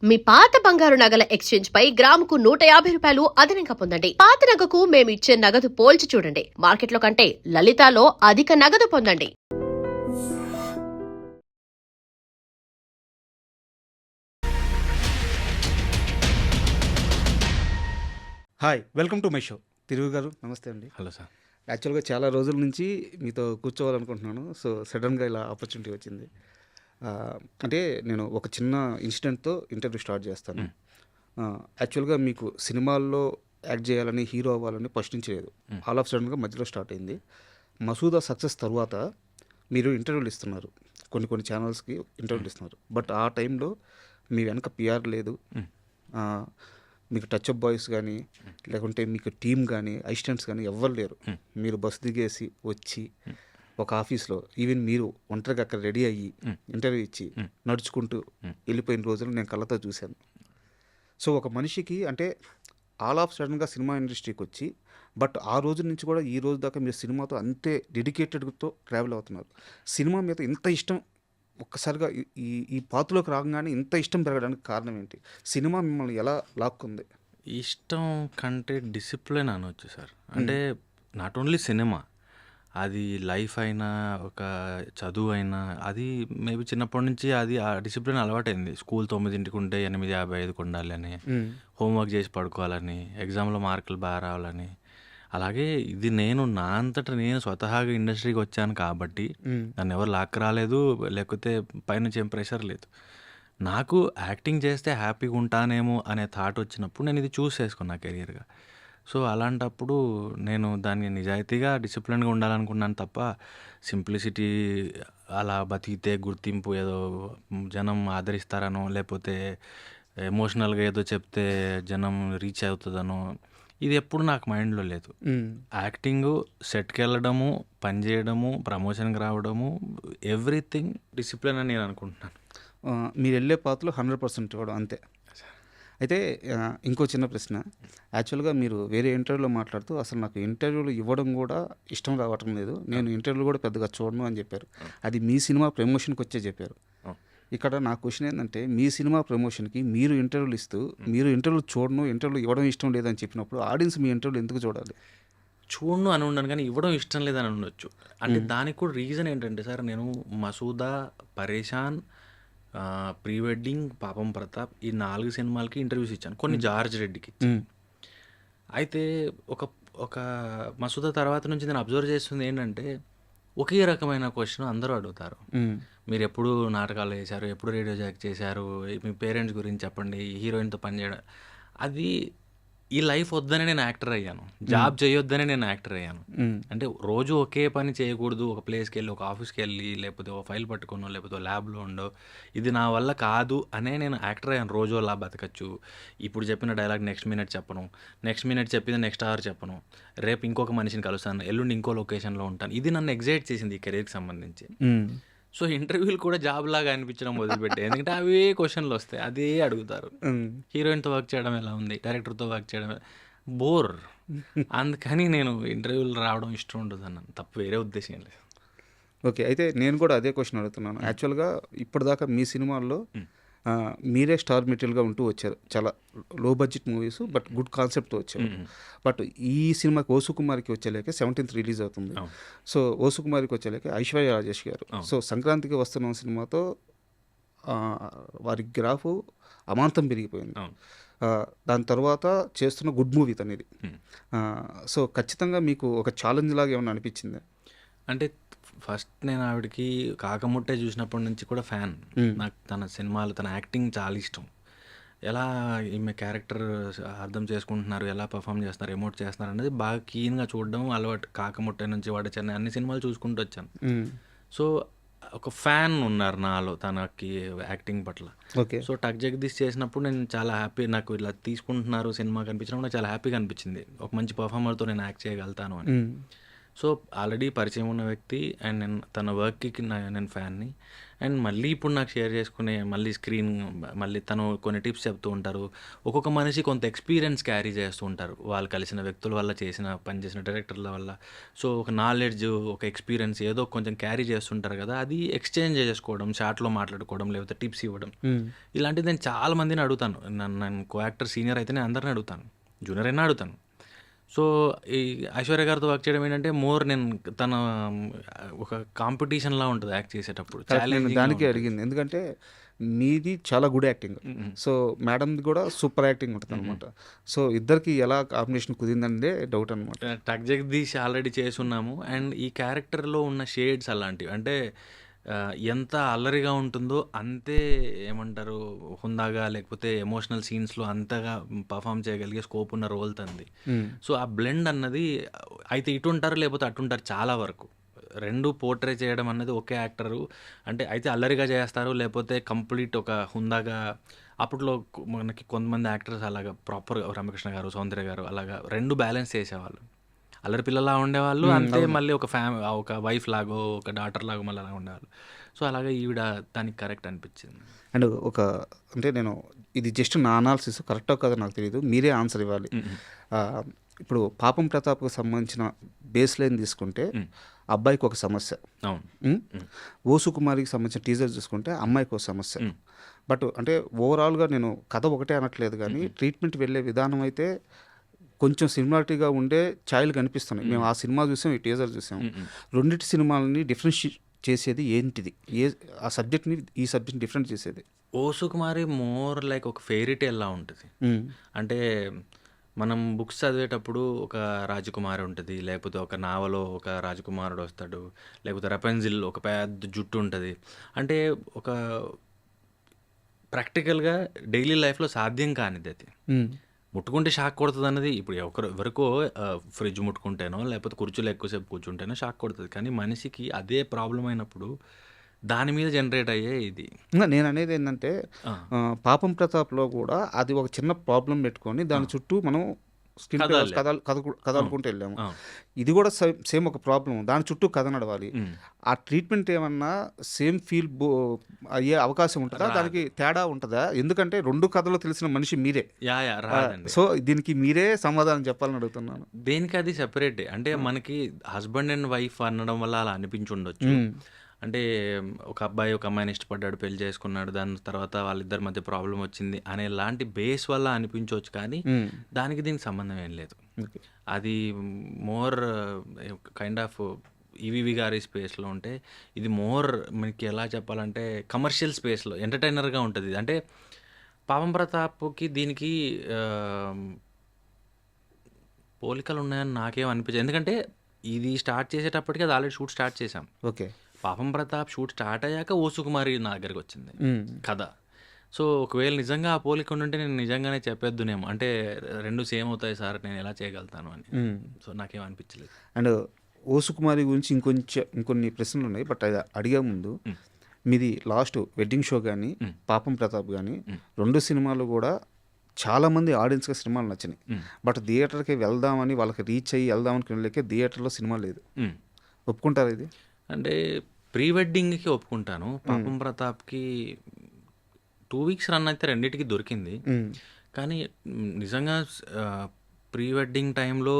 మీ పాత బంగారు నగల ఎక్స్చేంజ్ పై గ్రాముకు 150 రూపాయలు అదనంగా పొందండి. పాత నగకు మేము ఇచ్చే నగదు పోల్చి చూడండి. మార్కెట్లో కంటే లలితాలో అధిక నగదు పొందండి. Hi, welcome to my show. తిరుగు గారు నమస్తే అండి. Hello sir. యాక్చువల్గా చాలా రోజుల నుంచి మీతో కూర్చోవాలనుకుంటున్నాను. సో సడన్గా ఇలా ఆపర్చునిటీ వచ్చింది. ఆ, అంటే నేను ఒక చిన్న ఇన్సిడెంట్తో ఇంటర్వ్యూ స్టార్ట్ చేస్తాను. యాక్చువల్గా మీకు సినిమాల్లో యాక్ట్ చేయాలని, హీరో అవ్వాలని ఫస్ట్ నుంచి లేదు. ఆల్ ఆఫ్ సడన్గా మధ్యలో స్టార్ట్ అయింది. మసూదా సక్సెస్ తర్వాత మీరు ఇంటర్వ్యూలు ఇస్తున్నారు, కొన్ని ఛానల్స్కి ఇంటర్వ్యూలు ఇస్తున్నారు. బట్ ఆ టైంలో మీ వెనక పిఆర్ లేదు, మీకు టచ్ అప్ బాయ్స్ కానీ లేకుంటే మీకు టీం కానీ అసిస్టెంట్స్ కానీ ఎవ్వరు లేరు. మీరు బస్సు దిగేసి వచ్చి ఒక ఆఫీస్లో ఈవెన్ మీరు ఒంటరిగా అక్కడ రెడీ అయ్యి ఇంటర్వ్యూ ఇచ్చి నడుచుకుంటూ వెళ్ళిపోయిన రోజులు నేను కళ్ళతో చూశాను. సో ఒక మనిషికి అంటే ఆల్ ఆఫ్ సడన్గా సినిమా ఇండస్ట్రీకి వచ్చి బట్ ఆ రోజు నుంచి కూడా ఈ రోజు దాకా మీరు సినిమాతో అంతే డెడికేటెడ్తో ట్రావెల్ అవుతున్నారు. సినిమా మీద ఇంత ఇష్టం ఒక్కసారిగా ఈ ఈ పాత్రలోకి రాగానే ఇంత ఇష్టం పెరగడానికి కారణం ఏంటి? సినిమా మిమ్మల్ని ఎలా లాక్కుంది? ఇష్టం కంటే డిసిప్లిన్ అనొచ్చు సార్. అంటే నాట్ ఓన్లీ సినిమా, అది లైఫ్ అయినా ఒక చదువు అయినా అది మేబీ చిన్నప్పటి నుంచి అది ఆ డిసిప్లిన్ అలవాటైంది. స్కూల్ 9ంటికి ఉంటే 8:55కి ఉండాలి అని, హోంవర్క్ చేసి పడుకోవాలని, ఎగ్జామ్లో మార్కులు బాగా రావాలని. అలాగే ఇది నేను నా అంతటా నేను స్వతహాగా ఇండస్ట్రీకి వచ్చాను కాబట్టి నన్ను ఎవరు లాక్ రాలేదు, లేకపోతే పైనుంచి ఏం ప్రెషర్ లేదు. నాకు యాక్టింగ్ చేస్తే హ్యాపీగా ఉంటానేమో అనే థాట్ వచ్చినప్పుడు నేను ఇది చూస్ చేసుకున్నా కెరియర్గా. సో అలాంటప్పుడు నేను దాన్ని నిజాయితీగా డిసిప్లిన్గా ఉండాలనుకున్నాను తప్ప సింప్లిసిటీ అలా బతికితే గుర్తింపు ఏదో జనం ఆదరిస్తారనో, లేకపోతే ఎమోషనల్గా ఏదో చెప్తే జనం రీచ్ అవుతుందనో ఇది ఎప్పుడు నాకు మైండ్లో లేదు. యాక్టింగ్, సెట్కి వెళ్ళడము, పని చేయడము, ప్రమోషన్కి రావడము, ఎవ్రీథింగ్ డిసిప్లిన్ అని నేను అనుకుంటున్నాను. మీరు వెళ్ళే పాత్రలో 100% ఇవ్వడం అంతే. అయితే ఇంకో చిన్న ప్రశ్న. యాక్చువల్గా మీరు వేరే ఇంటర్వ్యూలో మాట్లాడుతూ అసలు నాకు ఇంటర్వ్యూలు ఇవ్వడం కూడా ఇష్టం రావటం లేదు, నేను ఇంటర్వ్యూలు కూడా పెద్దగా చూడను అని చెప్పారు. అది మీ సినిమా ప్రమోషన్కి వచ్చే చెప్పారు. ఇక్కడ నా క్వశ్చన్ ఏంటంటే, మీ సినిమా ప్రమోషన్కి మీరు ఇంటర్వ్యూలు ఇస్తూ మీరు ఇంటర్వ్యూలు చూడను, ఇంటర్వ్యూలు ఇవ్వడం ఇష్టం లేదని చెప్పినప్పుడు ఆడియన్స్ మీ ఇంటర్వ్యూలు ఎందుకు చూడాలి? చూడను అని ఉండను కానీ ఇవ్వడం ఇష్టం లేదని ఉండొచ్చు. అంటే దానికి కూడా రీజన్ ఏంటంటే సార్, నేను మసూదా, పరేషాన్, ప్రీ వెడ్డింగ్, పాపం ప్రతాప్ ఈ 4 సినిమాలకి ఇంటర్వ్యూస్ ఇచ్చాను. కొన్ని జార్జ్ రెడ్డికి ఇచ్చాను. అయితే ఒక ఒక మసూదా తర్వాత నుంచి నేను అబ్జర్వ్ చేస్తుంది ఏంటంటే, ఒకే రకమైన క్వశ్చన్ అందరూ అడుగుతారు. మీరు ఎప్పుడు నాటకాలు చేశారు, ఎప్పుడు రేడియో జాక్ చేశారు, మీ పేరెంట్స్ గురించి చెప్పండి, హీరోయిన్తో పనిచేయడం. అది ఈ లైఫ్ వద్దనే నేను యాక్టర్ అయ్యాను, జాబ్ చేయొద్దనే నేను యాక్టర్ అయ్యాను. అంటే రోజు ఒకే పని చేయకూడదు, ఒక ప్లేస్కి వెళ్ళి, ఒక ఆఫీస్కి వెళ్ళి, లేకపోతే ఒక ఫైల్ పట్టుకునో, లేకపోతే ల్యాబ్లో ఉండో, ఇది నా వల్ల కాదు అనే నేను యాక్టర్ అయ్యాను. రోజు అలా బతకచ్చు. ఇప్పుడు చెప్పిన డైలాగ్ నెక్స్ట్ మినిట్ చెప్పను, నెక్స్ట్ మినిట్ చెప్పింది నెక్స్ట్ అవర్ చెప్పను, రేపు ఇంకొక మనిషిని కలుస్తాను, ఎల్లుండి ఇంకో లొకేషన్లో ఉంటాను. ఇది నన్ను ఎగ్జైట్ చేసింది ఈ కెరీర్కి సంబంధించి. సో ఇంటర్వ్యూలు కూడా జాబ్ లాగా అనిపించడం మొదలుపెట్టాయి. ఎందుకంటే అవే క్వశ్చన్లు వస్తాయి, అదే అడుగుతారు. హీరోయిన్తో వర్క్ చేయడం ఎలా ఉంది, డైరెక్టర్తో వర్క్ చేయడం బోర్. అందుకని నేను ఇంటర్వ్యూలు రావడం ఇష్టం ఉండదు అన్నాను, తప్ప వేరే ఉద్దేశం ఏం లేదు. ఓకే, అయితే నేను కూడా అదే క్వశ్చన్ అడుగుతున్నాను. యాక్చువల్గా ఇప్పటిదాకా మీ సినిమాల్లో మీరే స్టార్ మెటీరియల్గా ఉంటూ వచ్చారు. చాలా లో బడ్జెట్ మూవీస్ బట్ గుడ్ కాన్సెప్ట్తో వచ్చారు. బట్ ఈ సినిమాకి ఓసుకుమార్కి వచ్చేలేక 17th రిలీజ్ అవుతుంది. సో ఓసుకుమార్కి వచ్చేలేక ఐశ్వర్య రాజేష్ గారు. సో సంక్రాంతికి వస్తున్న సినిమాతో వారి గ్రాఫ్ అమాంతం పెరిగిపోయింది. దాని తర్వాత చేస్తున్న గుడ్ మూవీ తనేది. సో ఖచ్చితంగా మీకు ఒక ఛాలెంజ్ లాగా ఏమైనా అనిపించింది? అంటే ఫస్ట్ నేను ఆవిడకి కాకముట్టే చూసినప్పటి నుంచి కూడా ఫ్యాన్. నాకు తన సినిమాలు, తన యాక్టింగ్ చాలా ఇష్టం. ఎలా ఈమె క్యారెక్టర్ అర్థం చేసుకుంటున్నారు, ఎలా పర్ఫామ్ చేస్తున్నారు, ఎమోట్ చేస్తున్నారు అనేది బాగా కీన్గా చూడడం అలవాటు. కాకముట్టే నుంచి వాడే చెన్నై అన్ని సినిమాలు చూసుకుంటూ వచ్చాను. సో ఒక ఫ్యాన్ ఉన్నారు నాలో తనకి యాక్టింగ్ పట్ల. సో టక్ జగదీష్ చేసినప్పుడు నేను చాలా హ్యాపీ, నాకు ఇలా తీసుకుంటున్నారు సినిమా కనిపించడం నాకు చాలా హ్యాపీగా అనిపించింది. ఒక మంచి పర్ఫార్మర్తో నేను యాక్ట్ చేయగలుగుతాను అని. సో ఆల్రెడీ పరిచయం ఉన్న వ్యక్తి అండ్ నేను తన వర్క్కి నేను ఫ్యాన్ని. అండ్ మళ్ళీ ఇప్పుడు నాకు షేర్ చేసుకునే మళ్ళీ స్క్రీన్ మళ్ళీ తను కొన్ని టిప్స్ చెప్తూ ఉంటారు. ఒక్కొక్క మనిషి కొంత ఎక్స్‌పీరియన్స్ క్యారీ చేస్తూ ఉంటారు. వాళ్ళు కలిసిన వ్యక్తుల వల్ల, పనిచేసిన డైరెక్టర్ల వల్ల. సో, ఒక నాలెడ్జ్, ఒక ఎక్స్‌పీరియన్స్ ఏదో కొంచెం క్యారీ చేస్తుంటారు కదా! అది ఎక్స్‌చేంజ్ చేసుకోవడం, చాట్‌లో మాట్లాడుకోవడం, లేకపోతే టిప్స్ ఇవ్వడం. ఇలాంటిది నేను చాలా మందిని అడుగుతాను. నన్ను కో యాక్టర్ సీనియర్ అయితే నేను అందరిని అడుగుతాను. జూనియర్ అయినా అడుగుతాను. సో, ఈ ఐశ్వర్య గారితో వర్క్ చేయడం ఏంటంటే నేను తన ఒక కాంపిటీషన్‌లా ఉంటది యాక్ట్ చేసేటప్పుడు. కరెక్ట్. నేను ఛాలెంజింగ్‌గా దానికే ఉంటది. అడిగింది. ఎందుకంటే మీది చాలా గుడ్ యాక్టింగ్. సో, మేడంది కూడా సూపర్ యాక్టింగ్ ఉంటదనమాట. సో, ఇద్దరికి ఎలా కాంబినేషన్ కుదిరిందనేదే డౌట్ అనమాట. 'టక్ జగదీష్' ఆల్రెడీ చేసున్నాము. అండ్ ఈ క్యారెక్టర్‌లో ఉన్న షేడ్స్ అలాంటివి. అంటే ఎంత అల్లరిగా ఉంటుందో అంతే ఏమంటారు హుందాగా లేకపోతే ఎమోషనల్ సీన్స్‌లో అంతగా పర్ఫార్మ్ చేయగలిగే స్కోప్ ఉన్న రోల్ తనది. సో, ఆ బ్లెండ్ అన్నది అయితే ఇటుంటారు లేకపోతే అటుంటారు చాలా వరకు. 2 పోర్ట్రే చేయడం అన్నది ఒకే యాక్టరు అంటే అయితే అల్లరిగా చేస్తారు లేకపోతే కంప్లీట్ ఒక హుందాగా అప్పట్లో మనకి కొంతమంది యాక్టర్స్ అలాగా ప్రాపర్‌గా రామకృష్ణ గారు, సౌందర్య గారు అలాగా 2 బ్యాలెన్స్ చేసేవాళ్ళు. అల్లరి పిల్లలా ఉండేవాళ్ళు. అంతే అవును. మళ్ళీ ఒక వైఫ్ లాగో, ఒక డాటర్ లాగో మళ్ళీ అలా ఉండేవాళ్ళు. సో, అలాగే ఈవిడ దానికి కరెక్ట్ అనిపించింది. అండ్ అంటే నేను ఇది జస్ట్ నా అనాలిసిస్ కరెక్టో కాదో నాకు తెలీదు. మీరే ఆన్సర్ ఇవ్వాలి. ఆహ్, ఇప్పుడు 'పాపం ప్రతాప్'కి సంబంధించిన బేస్ లైన్ తీసుకుంటే అబ్బాయికి ఒక సమస్య. అవును. హ్మ్. 'ఓ సుకుమారికి' సంబంధించిన టీజర్ చూసుకుంటే అమ్మాయికి ఒక సమస్య. బట్ అంటే ఓవరాల్‌గా నేను కథ ఒకటే అనట్లేదు గానీ ట్రీట్మెంట్ వెళ్ళే విధానం అయితే కొంచెం సిమిలారిటీగా ఉండే ఛాయలు కనిపిస్తున్నాయి. మేము ఆ సినిమా చూసాం, ఈ టీజర్ చూసాం. రెండిటి సినిమాలని డిఫరెన్షియేట్ చేసేది ఏంటిది? ఆ సబ్జెక్ట్‌ని ఈ సబ్జెక్ట్‌ని డిఫరెంట్ చేసేది? 'ఓ సుకుమారి' మోర్ లైక్ ఒక ఫెయిరీ టేల్‌లా ఉంటది. అంటే మనం బుక్స్ చదివేటప్పుడు ఒక రాజకుమారి ఉంటది. లేకపోతే ఒక నావలో ఒక రాజకుమారుడు వస్తాడు. లేకపోతే 'రపెన్జిల్' ఒక పెద్ద జుట్టు ఉంటది. అంటే ఒక ప్రాక్టికల్‌గా డైలీ లైఫ్‌లో సాధ్యం కానిదది. ముట్టుకుంటే షాక్ కొడతదన్నది ఇప్పుడు ఎవరికో ఫ్రిడ్జ్ ముట్టుకుంటేనో, లేకపోతే కుర్చీలో ఎక్కువసేపు కూర్చుంటేనో షాక్ కొడతది. కానీ మనిషికి అదే ప్రాబ్లమ్ అయినప్పుడు దాని మీద జనరేట్ అయ్యే ఇది. నేననేది ఏంటంటే ఆ! 'పాపం ప్రతాప్‌లో' కూడా అది ఒక చిన్న ప్రాబ్లమ్ పెట్టుకొని దాని చుట్టూ మనం స్క్రీన్ ప్లే కథ అవును. కదలుకుంటూ వెళ్ళాము. అవును. ఇది కూడా సేమ్ ఒక ప్రాబ్లమ్. దాని చుట్టూ కథ నడవాలి. హ్మ్. ఆ ట్రీట్మెంట్ ఏమన్నా సేమ్ ఫీల్ అయ్యే అవకాశం ఉంటదా? రాదు. దానికి తేడా ఉంటదా? ఎందుకంటే 2 కథలు తెలిసిన మనిషి మీరే. యాహ్! రాదండి. సో, దీనికి మీరే సమాధానం చెప్పాలని అడుగుతున్నాను. దేనికి అది సెపరేటే. అంటే మనకి హస్బెండ్ అండ్ వైఫ్ అనడం వల్ల అలా అనిపించుండొచ్చు. అంటే ఒక అబ్బాయి ఒక అమ్మాయిని ఇష్టపడ్డాడు, పెళ్లి చేసుకున్నాడు. దాని తర్వాత వాళ్ళిద్దరి మధ్య ప్రాబ్లమ్ వచ్చింది అనేలాంటి బేస్ వల్ల అనిపించవచ్చు కానీ దానికి దీనికి సంబంధం ఏం లేదు. ఓకే. అది మోర్ కైండ్ ఆఫ్ ఈవీవి గారి స్పేస్‌లో ఉంటే ఇది మోర్ మనకి ఎలా చెప్పాలంటే కమర్షియల్ స్పేస్‌లో ఎంటర్‌టైనర్‌గా ఉంటది. అంటే 'పాపం ప్రతాప్‌కి' దీనికి పోలికలు ఉన్నాయని నాకేం అనిపించదు. ఎందుకంటే ఇది స్టార్ట్ చేసేటప్పటికి అది ఆల్రెడీ షూట్ స్టార్ట్ చేసాం. ఓకే. 'పాపం ప్రతాప్' షూట్ స్టార్ట్ అయ్యాక 'ఓ సుకుమారి' నా దగ్గరికొచ్చింది కథ. సో, ఒకవేళ నిజంగా ఆ పోలిక ఉండుంటే నేను నిజంగానే చెప్పేద్దునేమో. అంటే 2 సేమ్ అవుతాయి సార్ నేను ఎలా చేయగలుగుతాను అని. సో, నాకేం అనిపించలేదు. అండ్ 'ఓ సుకుమారి' గురించి ఇంకొన్ని ప్రశ్నలు ఉన్నాయి. బట్ అది అడిగే ముందు మీది లాస్ట్ వెడ్డింగ్ షో కానీ 'పాపం ప్రతాప్' కానీ 2 సినిమాలు కూడా చాలామంది ఆడియన్స్‌కి సినిమాలు నచ్చినాయి. బట్ థియేటర్‌కి వెళ్దామని వాళ్ళకి రీచ్ అయ్యి వెళ్దామనుకునే థియేటర్‌లో సినిమా లేదు. ఒప్పుకుంటారా ఇది? అంటే ప్రీ వెడ్డింగ్‌కి ఒప్పుకుంటాను. 'పాపం ప్రతాప్‌కి' 2 వీక్స్ రన్ అయితే రెండిటికి దొరికింది. కానీ నిజంగా ప్రీ వెడ్డింగ్ టైంలో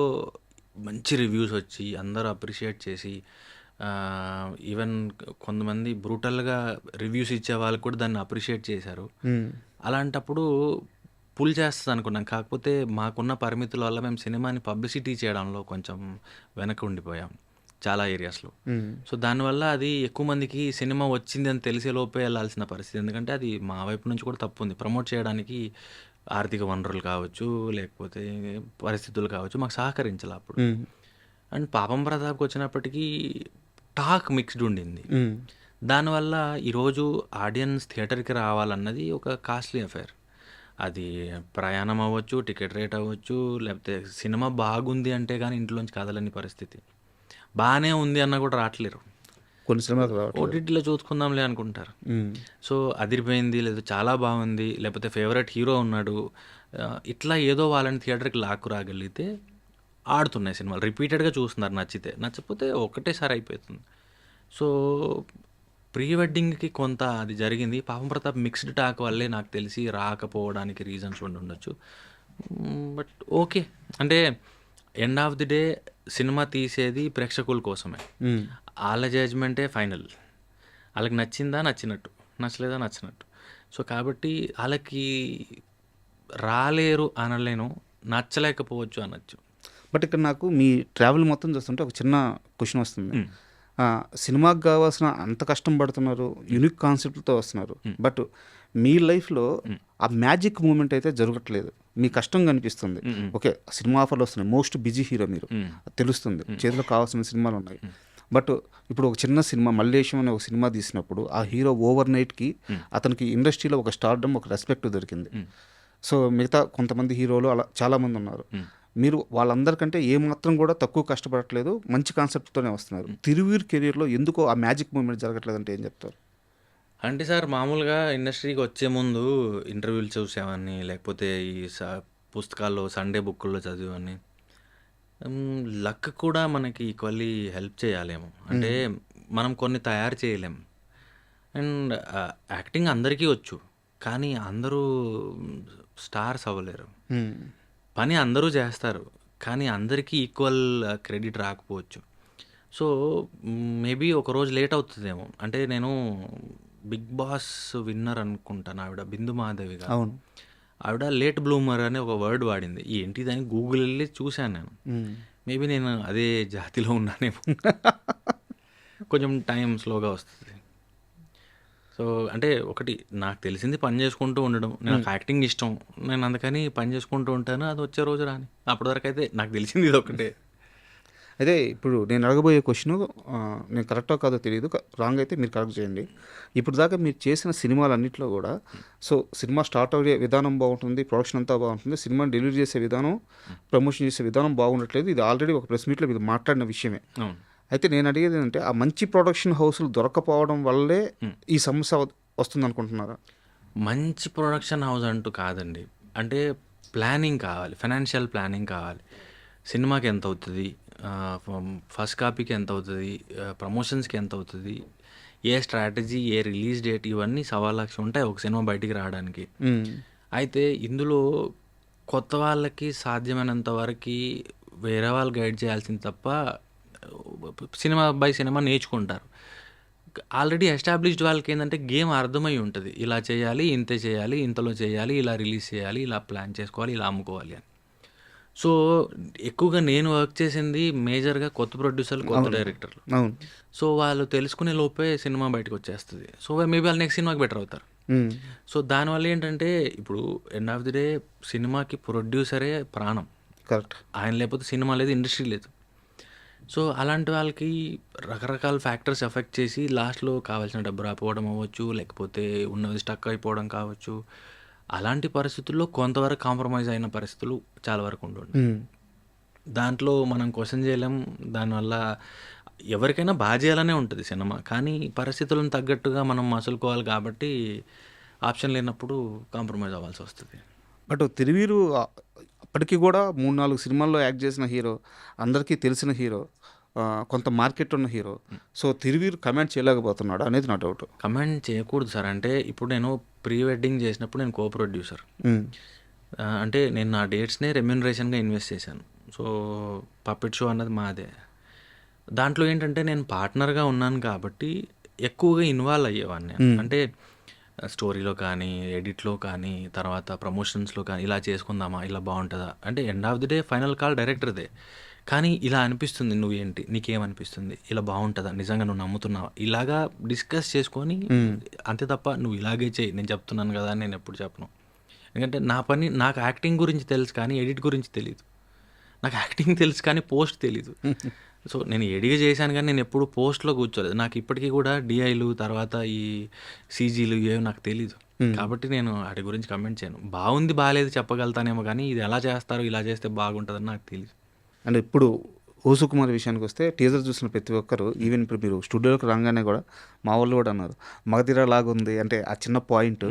మంచి రివ్యూస్ వచ్చి అందరూ అప్రిషియేట్ చేసి ఈవెన్ కొంతమంది బ్రూటల్‌గా రివ్యూస్ ఇచ్చే వాళ్ళు కూడా దాన్ని అప్రిషియేట్ చేశారు. అలాంటప్పుడు పుల్ చేస్తది అనుకున్నాం. కాకపోతే మాకున్న పరిమితుల వల్ల మేము సినిమాని పబ్లిసిటీ చేయడంలో కొంచెం వెనక ఉండిపోయాం చాలా ఏరియాస్‌లో. సో, దానివల్ల అది ఎక్కువ మందికి సినిమా వచ్చింది అని తెలిసే లోపే వెళ్ళాల్సిన పరిస్థితి. ఎందుకంటే అది మా వైపు నుంచి కూడా తప్పు ఉంది. ప్రమోట్ చేయడానికి ఆర్థిక వనరులు కావచ్చు, లేకపోతే పరిస్థితులు కావచ్చు మాకు సహకరించాలి అప్పుడు. అండ్ 'పాపం ప్రతాప్'కి వచ్చినప్పటికీ టాక్ మిక్స్డ్ ఉండింది. దానివల్ల ఈరోజు ఆడియన్స్ థియేటర్‌కి రావాలన్నది ఒక కాస్ట్లీ అఫైర్. అది ప్రయాణం అవ్వచ్చు, టికెట్ రేట్ అవ్వచ్చు, లేకపోతే సినిమా బాగుంది అంటే కానీ ఇంట్లోంచి కదలని పరిస్థితి. బాగానే ఉంది అన్నా కూడా రావట్లేరు. కొన్ని సినిమాలు రావట్లేదు. ఓటీటీలో చూసుకుందాంలే అనుకుంటారు. సో, అదిరిపోయింది లేదా చాలా బాగుంది లేకపోతే ఫేవరెట్ హీరో ఉన్నాడు ఇట్లా ఏదో వాళ్ళని థియేటర్‌కి లాక్కు రాగలిగితే ఆడుతున్నాయి సినిమాలు. రిపీటెడ్‌గా చూస్తున్నారు నచ్చితే. నచ్చకపోతే ఒకటేసారి అయిపోతుంది. సో, ప్రీ వెడ్డింగ్‌కి కొంత అది జరిగింది. పాపం ప్రతాప్ మిక్స్డ్ టాక్ వల్లే నాకు తెలిసి రాకపోవడానికి రీజన్స్ ఉండుండొచ్చు. But okay. అంటే ఎండ్ ఆఫ్ ది డే సినిమా తీసేది ప్రేక్షకుల కోసమే. హ్మ్. ఆళ్ళ జడ్జ్‌మెంటే ఫైనల్. ఆళ్ళకి నచ్చిందా నచ్చినట్టు, నచ్చలేదా నచ్చినట్టు. సో, కాబట్టి ఆళ్ళకి రాలేరు అనలేను. నచ్చలేకపోవచ్చు అనొచ్చు. బట్ ఇక్కడ నాకు మీ ట్రావెల్ మొత్తం చూస్తుంటే ఒక చిన్న క్వశ్చన్ వస్తుంది. హ్మ్. సినిమాకి కావాల్సిన అంత కష్టం పడుతున్నారు, యూనిక్ కాన్సెప్ట్‌తో వస్తున్నారు. బట్ మీ లైఫ్‌లో ఆ మ్యాజిక్ మూమెంట్ అయితే జరగట్లేదు. మీ కష్టం కనిపిస్తుంది. హ్మ్. ఓకే. సినిమా ఆఫర్‌లు వస్తున్నాయి. మోస్ట్ బిజీ హీరో మీరు. హ్మ్. తెలుస్తుంది. చేతిలో కావాల్సిన సినిమాలు ఉన్నాయి. బట్ ఇప్పుడు ఒక చిన్న సినిమా 'మల్లేశం' అనే ఒక సినిమా తీసినప్పుడు ఆ హీరో ఓవర్ నైట్‌కి అతనికి ఇండస్ట్రీలో ఒక స్టార్డమ్, ఒక రెస్పెక్ట్ దొరికింది. సో, మిగతా కొంతమంది హీరోలు అలా చాలామంది ఉన్నారు. మీరు వాళ్ళందరికంటే ఏమాత్రం కూడా తక్కువ కష్టపడట్లేదు. మంచి కాన్సెప్ట్‌తోనే వస్తున్నారు. తిరువీర్ కెరియర్‌లో ఎందుకో ఆ మ్యాజిక్ మూమెంట్ జరగట్లేదంటే ఏం చెప్తారు? అంటే సార్ మామూలుగా ఇండస్ట్రీకి వచ్చే ముందు ఇంటర్వ్యూలు చూసేవాడిని. లేకపోతే ఈ పుస్తకాల్లో సండే బుక్కుల్లో చదివేవాడిని. లక్ కూడా మనకి ఈక్వల్లీ హెల్ప్ చేయాలేమో. అంటే మనం కొన్ని తయారు చేయలేం. అండ్ యాక్టింగ్ అందరికీ వచ్చు. కానీ అందరూ స్టార్స్ అవ్వలేరు. హ్మ్. పని అందరూ చేస్తారు. కానీ అందరికీ ఈక్వల్ క్రెడిట్ రాకపోవచ్చు. సో, మేబీ ఒకరోజు లేట్ అవుతుందేమో. అంటే నేను 'బిగ్ బాస్' విన్నర్ అనుకుంటాను ఆవిడ 'బిందు మాధవి' గారు. అవును. ఆవిడ లేట్ బ్లూమర్ అనే ఒక వర్డ్ వాడింది. ఏంటిదని గూగుల్ వెళ్ళి చూశాను నేను. హ్మ్. మేబీ నేను అదే జాతిలో ఉన్నానేమో. కొంచెం టైం స్లోగా వస్తుంది. సో, అంటే ఒకటి నాకు తెలిసింది పని చేసుకుంటూ ఉండడం. నాకు యాక్టింగ్ ఇష్టం. నేను అందుకని పని చేసుకుంటూ ఉంటాను. అది వచ్చే రోజు రాని. అప్పటి వరకు అయితే నాకు తెలిసింది ఇదొకటే. అదే ఇప్పుడు నేను అడగబోయే క్వశ్చను నేను కరెక్టో కాదో తెలియదు. రాంగ్ అయితే మీరు కరెక్ట్ చేయండి. ఇప్పుడు దాకా మీరు చేసిన సినిమాలన్నిట్లో కూడా సో, సినిమా స్టార్ట్ అయ్యే విధానం బాగుంటుంది. ప్రొడక్షన్ అంతా బాగుంటుంది. సినిమాని డెలివరీ చేసే విధానం, ప్రమోషన్ చేసే విధానం బాగుండట్లేదు. ఇది ఆల్రెడీ ఒక ప్రెస్ మీట్‌లో మీరు మాట్లాడిన విషయమే. అవును. అయితే నేను అడిగేది ఏంటంటే ఆ మంచి ప్రొడక్షన్ హౌస్‌లు దొరక్కపోవడం వల్లే ఈ సమస్య వస్తుందనుకుంటున్నారా? మంచి ప్రొడక్షన్ హౌస్ అంటూ కాదండి. అంటే ప్లానింగ్ కావాలి. ఫైనాన్షియల్ ప్లానింగ్ కావాలి. సినిమాకి ఎంతవుతది? ఫస్ట్ కాపీకి ఎంతవుతది? ప్రమోషన్స్‌కి ఎంతవుతది? ఏ స్ట్రాటజీ, ఏ రిలీజ్ డేట్ ఇవన్నీ 1,00,000 ఉంటాయి ఒక సినిమా బయటికి రావడానికి. హ్మ్. అయితే ఇందులో కొత్త వాళ్ళకి సాధ్యమైనంత వరకి వేరే వాళ్ళు గైడ్ చేయాల్సింది తప్ప సినిమా బై సినిమా నేర్చుకుంటారు. ఆల్రెడీ ఎస్టాబ్లిష్డ్ వాళ్ళకేందంటే గేమ్ అర్థమై ఉంటది. ఇలా చేయాలి, ఇంతే చేయాలి, ఇంతలో చేయాలి, ఇలా రిలీజ్ చేయాలి, ఇలా ప్లాన్ చేసుకోవాలి, ఇలా అమ్ముకోవాలి అని. సో, ఎక్కువగా నేను వర్క్ చేసింది మేజర్‌గా కొత్త ప్రొడ్యూసర్లు, కొత్త డైరెక్టర్లు. అవును. సో, వాళ్ళు తెలుసుకునే లోపే సినిమా బయటకొచ్చేస్తది. సో, మేబీ వాళ్ళు నెక్స్ట్ సినిమాకి బెటర్ అవుతారు. హ్మ్. సో, దానివల్ల ఏంటంటే ఇప్పుడు ఎండ్ ఆఫ్ ది డే సినిమాకి ప్రొడ్యూసరే ప్రాణం. కరెక్ట్. ఆయన లేకపోతే సినిమా లేదు, ఇండస్ట్రీ లేదు. సో, అలాంటి వాళ్ళకి రకరకాల ఫ్యాక్టర్స్ ఎఫెక్ట్ చేసి లాస్ట్‌లో కావాల్సిన డబ్బు రాకపోవడం అవ్వచ్చు, లేకపోతే ఉన్నది స్టక్ అయిపోవడం కావచ్చు. అలాంటి పరిస్థితుల్లో కొంతవరకు కాంప్రమైజ్ అయిన పరిస్థితులు చాలా వరకు ఉండుంటాయి. హ్మ్. దాంట్లో మనం క్వెషన్ చేయలేం. దానివల్ల ఎవరికైనా చేయాలనే ఉంటది సినిమా. కానీ పరిస్థితులను తగ్గట్టుగా మనం మసులుకోవాలి కాబట్టి ఆప్షన్ లేనప్పుడు కాంప్రమైజ్ అవ్వాల్సొస్తది. బట్ 'తిరువీరు' అప్పటికి కూడా 3, 4 సినిమాల్లో యాక్ట్ చేసిన హీరో, అందరికీ తెలిసిన హీరో, కొంత మార్కెట్ ఉన్న హీరో. సో, 'తిరువీరు' కమాండ్ చేయలేకపోతున్నాడా అనేది నా డౌట్. కమెంట్ చేయకూడదు సార్. అంటే ఇప్పుడు నేను ప్రీ వెడ్డింగ్ చేసినప్పుడు నేను కో ప్రొడ్యూసర్. హ్మ్. అంటే నేను నా డేట్స్‌నే రెమ్యూనరేషన్‌గా ఇన్వెస్ట్ చేశాను. సో, పప్పెట్ షో అన్నది మాదే. దాంట్లో ఏంటంటే నేను పార్ట్నర్‌గా ఉన్నాను కాబట్టి ఎక్కువగా ఇన్వాల్వ్ అయ్యేవాడిని నేను. అంటే స్టోరీలో కానీ, ఎడిట్‌లో కానీ, తర్వాత ప్రమోషన్స్‌లో కానీ ఇలా చేసుకుందామా? ఇలా బావుంటదా? అంటే end of the day final call డైరెక్టర్‌దే. కానీ ఇలా అనిపిస్తుంది నువ్వేంటి? నీకేమనిపిస్తుంది? ఇలా బావుంటదా? నిజంగా నువ్వు నమ్ముతున్నావా? ఇలాగా డిస్కస్ చేసుకొని అంతే తప్ప నువ్వు ఇలాగే చెయ్యి నేను చెప్తున్నాను కదా! అని నేను ఎప్పుడు చెప్పను. ఎందుకంటే నా పని నాకు యాక్టింగ్ గురించి తెలుసు కానీ ఎడిట్ గురించి తెలీదు. నాకు యాక్టింగ్ తెలుసు కానీ పోస్ట్ తెలీదు. సో, నేను ఎడిట్ చేశాను కానీ నేను ఎప్పుడు పోస్ట్‌లో కూర్చోలేదు. నాకు ఇప్పటికి కూడా డీఐలు తర్వాత ఈ సీజీలు ఇవేవి నాకు తెలీదు. కాబట్టి నేను ఆటి గురించి కమెంట్ చేయను. బావుంది, బాలేదు చెప్పగలుగుతానేమో కానీ ఇది ఎలా చేస్తారు? ఇలా చేస్తే బాగుంటదని నాకు తెలీదు. అండ్ ఇప్పుడు 'ఓ సుకుమార్' విషయానికి వస్తే టీజర్ చూసిన ప్రతి ఒక్కరు ఈవెన్ ఇప్పుడు మీరు స్టూడియోలోకి రాగానే కూడా మా వాళ్ళు కూడా అన్నారు, 'మగధీర' లాగుంది. అంటే ఆ చిన్న పాయింట్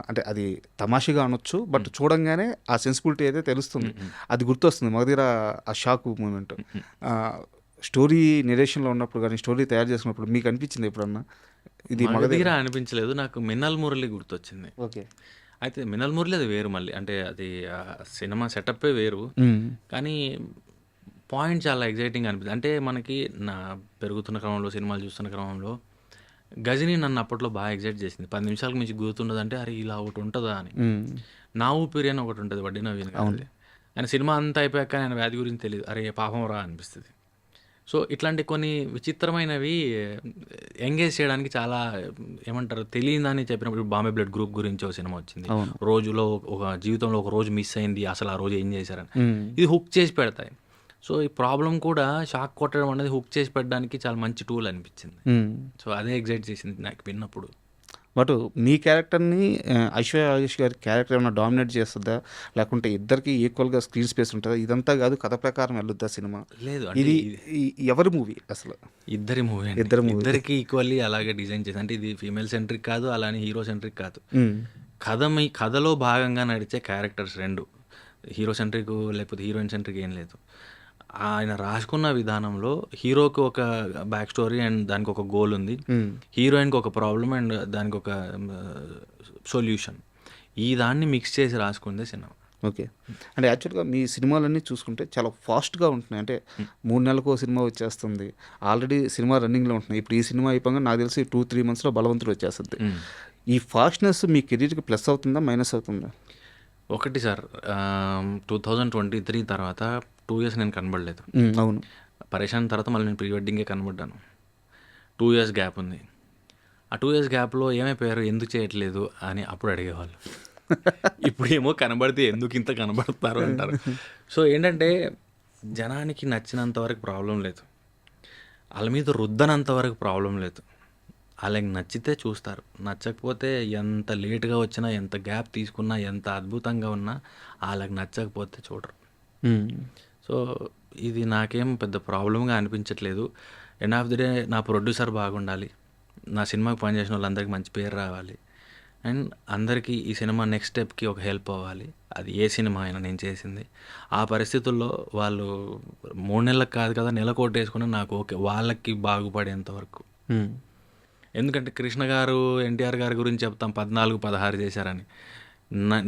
అంటే అది తమాషాగా అనొచ్చు. బట్ చూడంగానే ఆ సెన్సిబిలిటీ అయితే తెలుస్తుంది. అది గుర్తొస్తుంది 'మగధీర' ఆ షాక్ మూమెంట్. స్టోరీ నెరేషన్‌లో ఉన్నప్పుడు కానీ, స్టోరీ తయారు చేసినప్పుడు మీకు అనిపించిందా ఎప్పుడన్నా ఇది మగధీర అనిపించలేదు. నాకు మిన్నల్ మురళి గుర్తొచ్చింది. ఓకే. అయితే మిన్నల్ మురళి అది వేరు మళ్ళీ. అంటే అది సినిమా సెటప్పే వేరు. కానీ పాయింట్ చాలా ఎగ్జైటింగ్ అనిపిస్తుంది. అంటే మనకి నా పెరుగుతున్న క్రమంలో, సినిమాలు చూస్తున్న క్రమంలో గజిని నన్ను అప్పట్లో బాగా ఎగ్జైట్ చేసింది. 10 నిమిషాలకు మించి గుర్తుండదంటే అరే ఇలా ఒకటి ఉంటుందా అని. నా ఊపిరి అని ఒకటి ఉంటుంది వడ్డీ నవీన్ గారిది. ఆయన సినిమా అంతా అయిపోయాక ఆయన వ్యాధి గురించి తెలియదు. అరే పాపం రా అనిపిస్తుంది. సో ఇట్లాంటి కొన్ని విచిత్రమైనవి ఎంగేజ్ చేయడానికి చాలా ఏమంటారు తెలియదని చెప్పినప్పుడు బాంబే బ్లడ్ గ్రూప్ గురించి ఒక సినిమా వచ్చింది. రోజులో ఒక జీవితంలో ఒక రోజు మిస్ అయింది, అసలు ఆ రోజు ఏం చేశారని. ఇది హుక్ చేసి పెడతాయి. సో ఈ ప్రాబ్లం కూడా షాక్ కొట్టడం అనేది హుక్ చేసి పెట్టడానికి చాలా మంచి టూల్ అనిపించింది. సో అదే ఎగ్జైట్ చేసింది నాకు విన్నప్పుడు. బట్ మీ క్యారెక్టర్ని ఐశ్వర్య రాజేష్ గారి క్యారెక్టర్ ఏమైనా డామినేట్ చేస్తుందా, లేకుంటే ఇద్దరికి ఈక్వల్గా స్క్రీన్ స్పేస్ ఉంటుందా? ఇదంతా కాదు, కథ ప్రకారం వెళ్ళొద్దా సినిమా? లేదు, ఇది ఎవరి మూవీ అసలు? ఇద్దరి మూవీ. ఇద్దరికి ఈక్వల్లీ అలాగే డిజైన్ చేసి, అంటే ఇది ఫీమేల్ సెంట్రిక్ కాదు, అలానే హీరో సెంట్రిక్ కాదు. కథలో భాగంగా నడిచే క్యారెక్టర్స్ రెండు. హీరో సెంట్రిక్ లేకపోతే హీరోయిన్ సెంట్రిక్ ఏం లేదు. ఆయన రాసుకున్న విధానంలో హీరోకి ఒక బ్యాక్ స్టోరీ అండ్ దానికి ఒక గోల్ ఉంది, హీరోయిన్కి ఒక ప్రాబ్లం అండ్ దానికి ఒక సొల్యూషన్. ఈ దాన్ని మిక్స్ చేసి రాసుకుందే సినిమా. ఓకే. అంటే యాక్చువల్గా మీ సినిమాలన్నీ చూసుకుంటే చాలా ఫాస్ట్గా ఉంటున్నాయి. అంటే 3 నెలలకు ఒక సినిమా వచ్చేస్తుంది, ఆల్రెడీ సినిమా రన్నింగ్లో ఉంటున్నాయి. ఇప్పుడు ఈ సినిమా అయిపోగా నాకు తెలిసి 2-3 మంత్స్లో బలవంతుడు వచ్చేస్తుంది. ఈ ఫాస్ట్నెస్ మీ కెరీర్కి ప్లస్ అవుతుందా, మైనస్ అవుతుందా? ఒకటి సార్, 2023 తర్వాత 2 years నేను కనబడలేదు. అవును. పరేషాన్ తర్వాత మళ్ళీ నేను ప్రీ వెడ్డింగే కనబడ్డాను. 2 years గ్యాప్ ఉంది. ఆ 2 years గ్యాప్లో ఏమైపోయారు, ఎందుకు చేయట్లేదు అని అప్పుడు అడిగేవాళ్ళు. ఇప్పుడు ఏమో కనబడితే ఎందుకు ఇంత కనబడతారు అంటారు. సో ఏంటంటే జనానికి నచ్చినంత వరకు ప్రాబ్లం లేదు, వాళ్ళ మీద రుద్దనంత వరకు ప్రాబ్లం లేదు. వాళ్ళకి నచ్చితే చూస్తారు, నచ్చకపోతే ఎంత లేట్గా వచ్చినా, ఎంత గ్యాప్ తీసుకున్నా, ఎంత అద్భుతంగా ఉన్నా వాళ్ళకి నచ్చకపోతే చూడరు. సో ఇది నాకేం పెద్ద ప్రాబ్లంగా అనిపించట్లేదు. ఎండ్ ఆఫ్ ది డే నా ప్రొడ్యూసర్ బాగుండాలి, నా సినిమాకి పనిచేసిన వాళ్ళందరికీ మంచి పేరు రావాలి, అండ్ అందరికీ ఈ సినిమా నెక్స్ట్ స్టెప్కి ఒక హెల్ప్ అవ్వాలి. అది ఏ సినిమా అయినా నేను చేసింది. ఆ పరిస్థితుల్లో వాళ్ళు 3 నెలలకు కాదు కదా, నెలకోటి వేసుకుని నాకు ఓకే, వాళ్ళకి బాగుపడేంత వరకు. ఎందుకంటే కృష్ణ గారు, ఎన్టీఆర్ గారి గురించి చెప్తాం 14-16 చేశారని.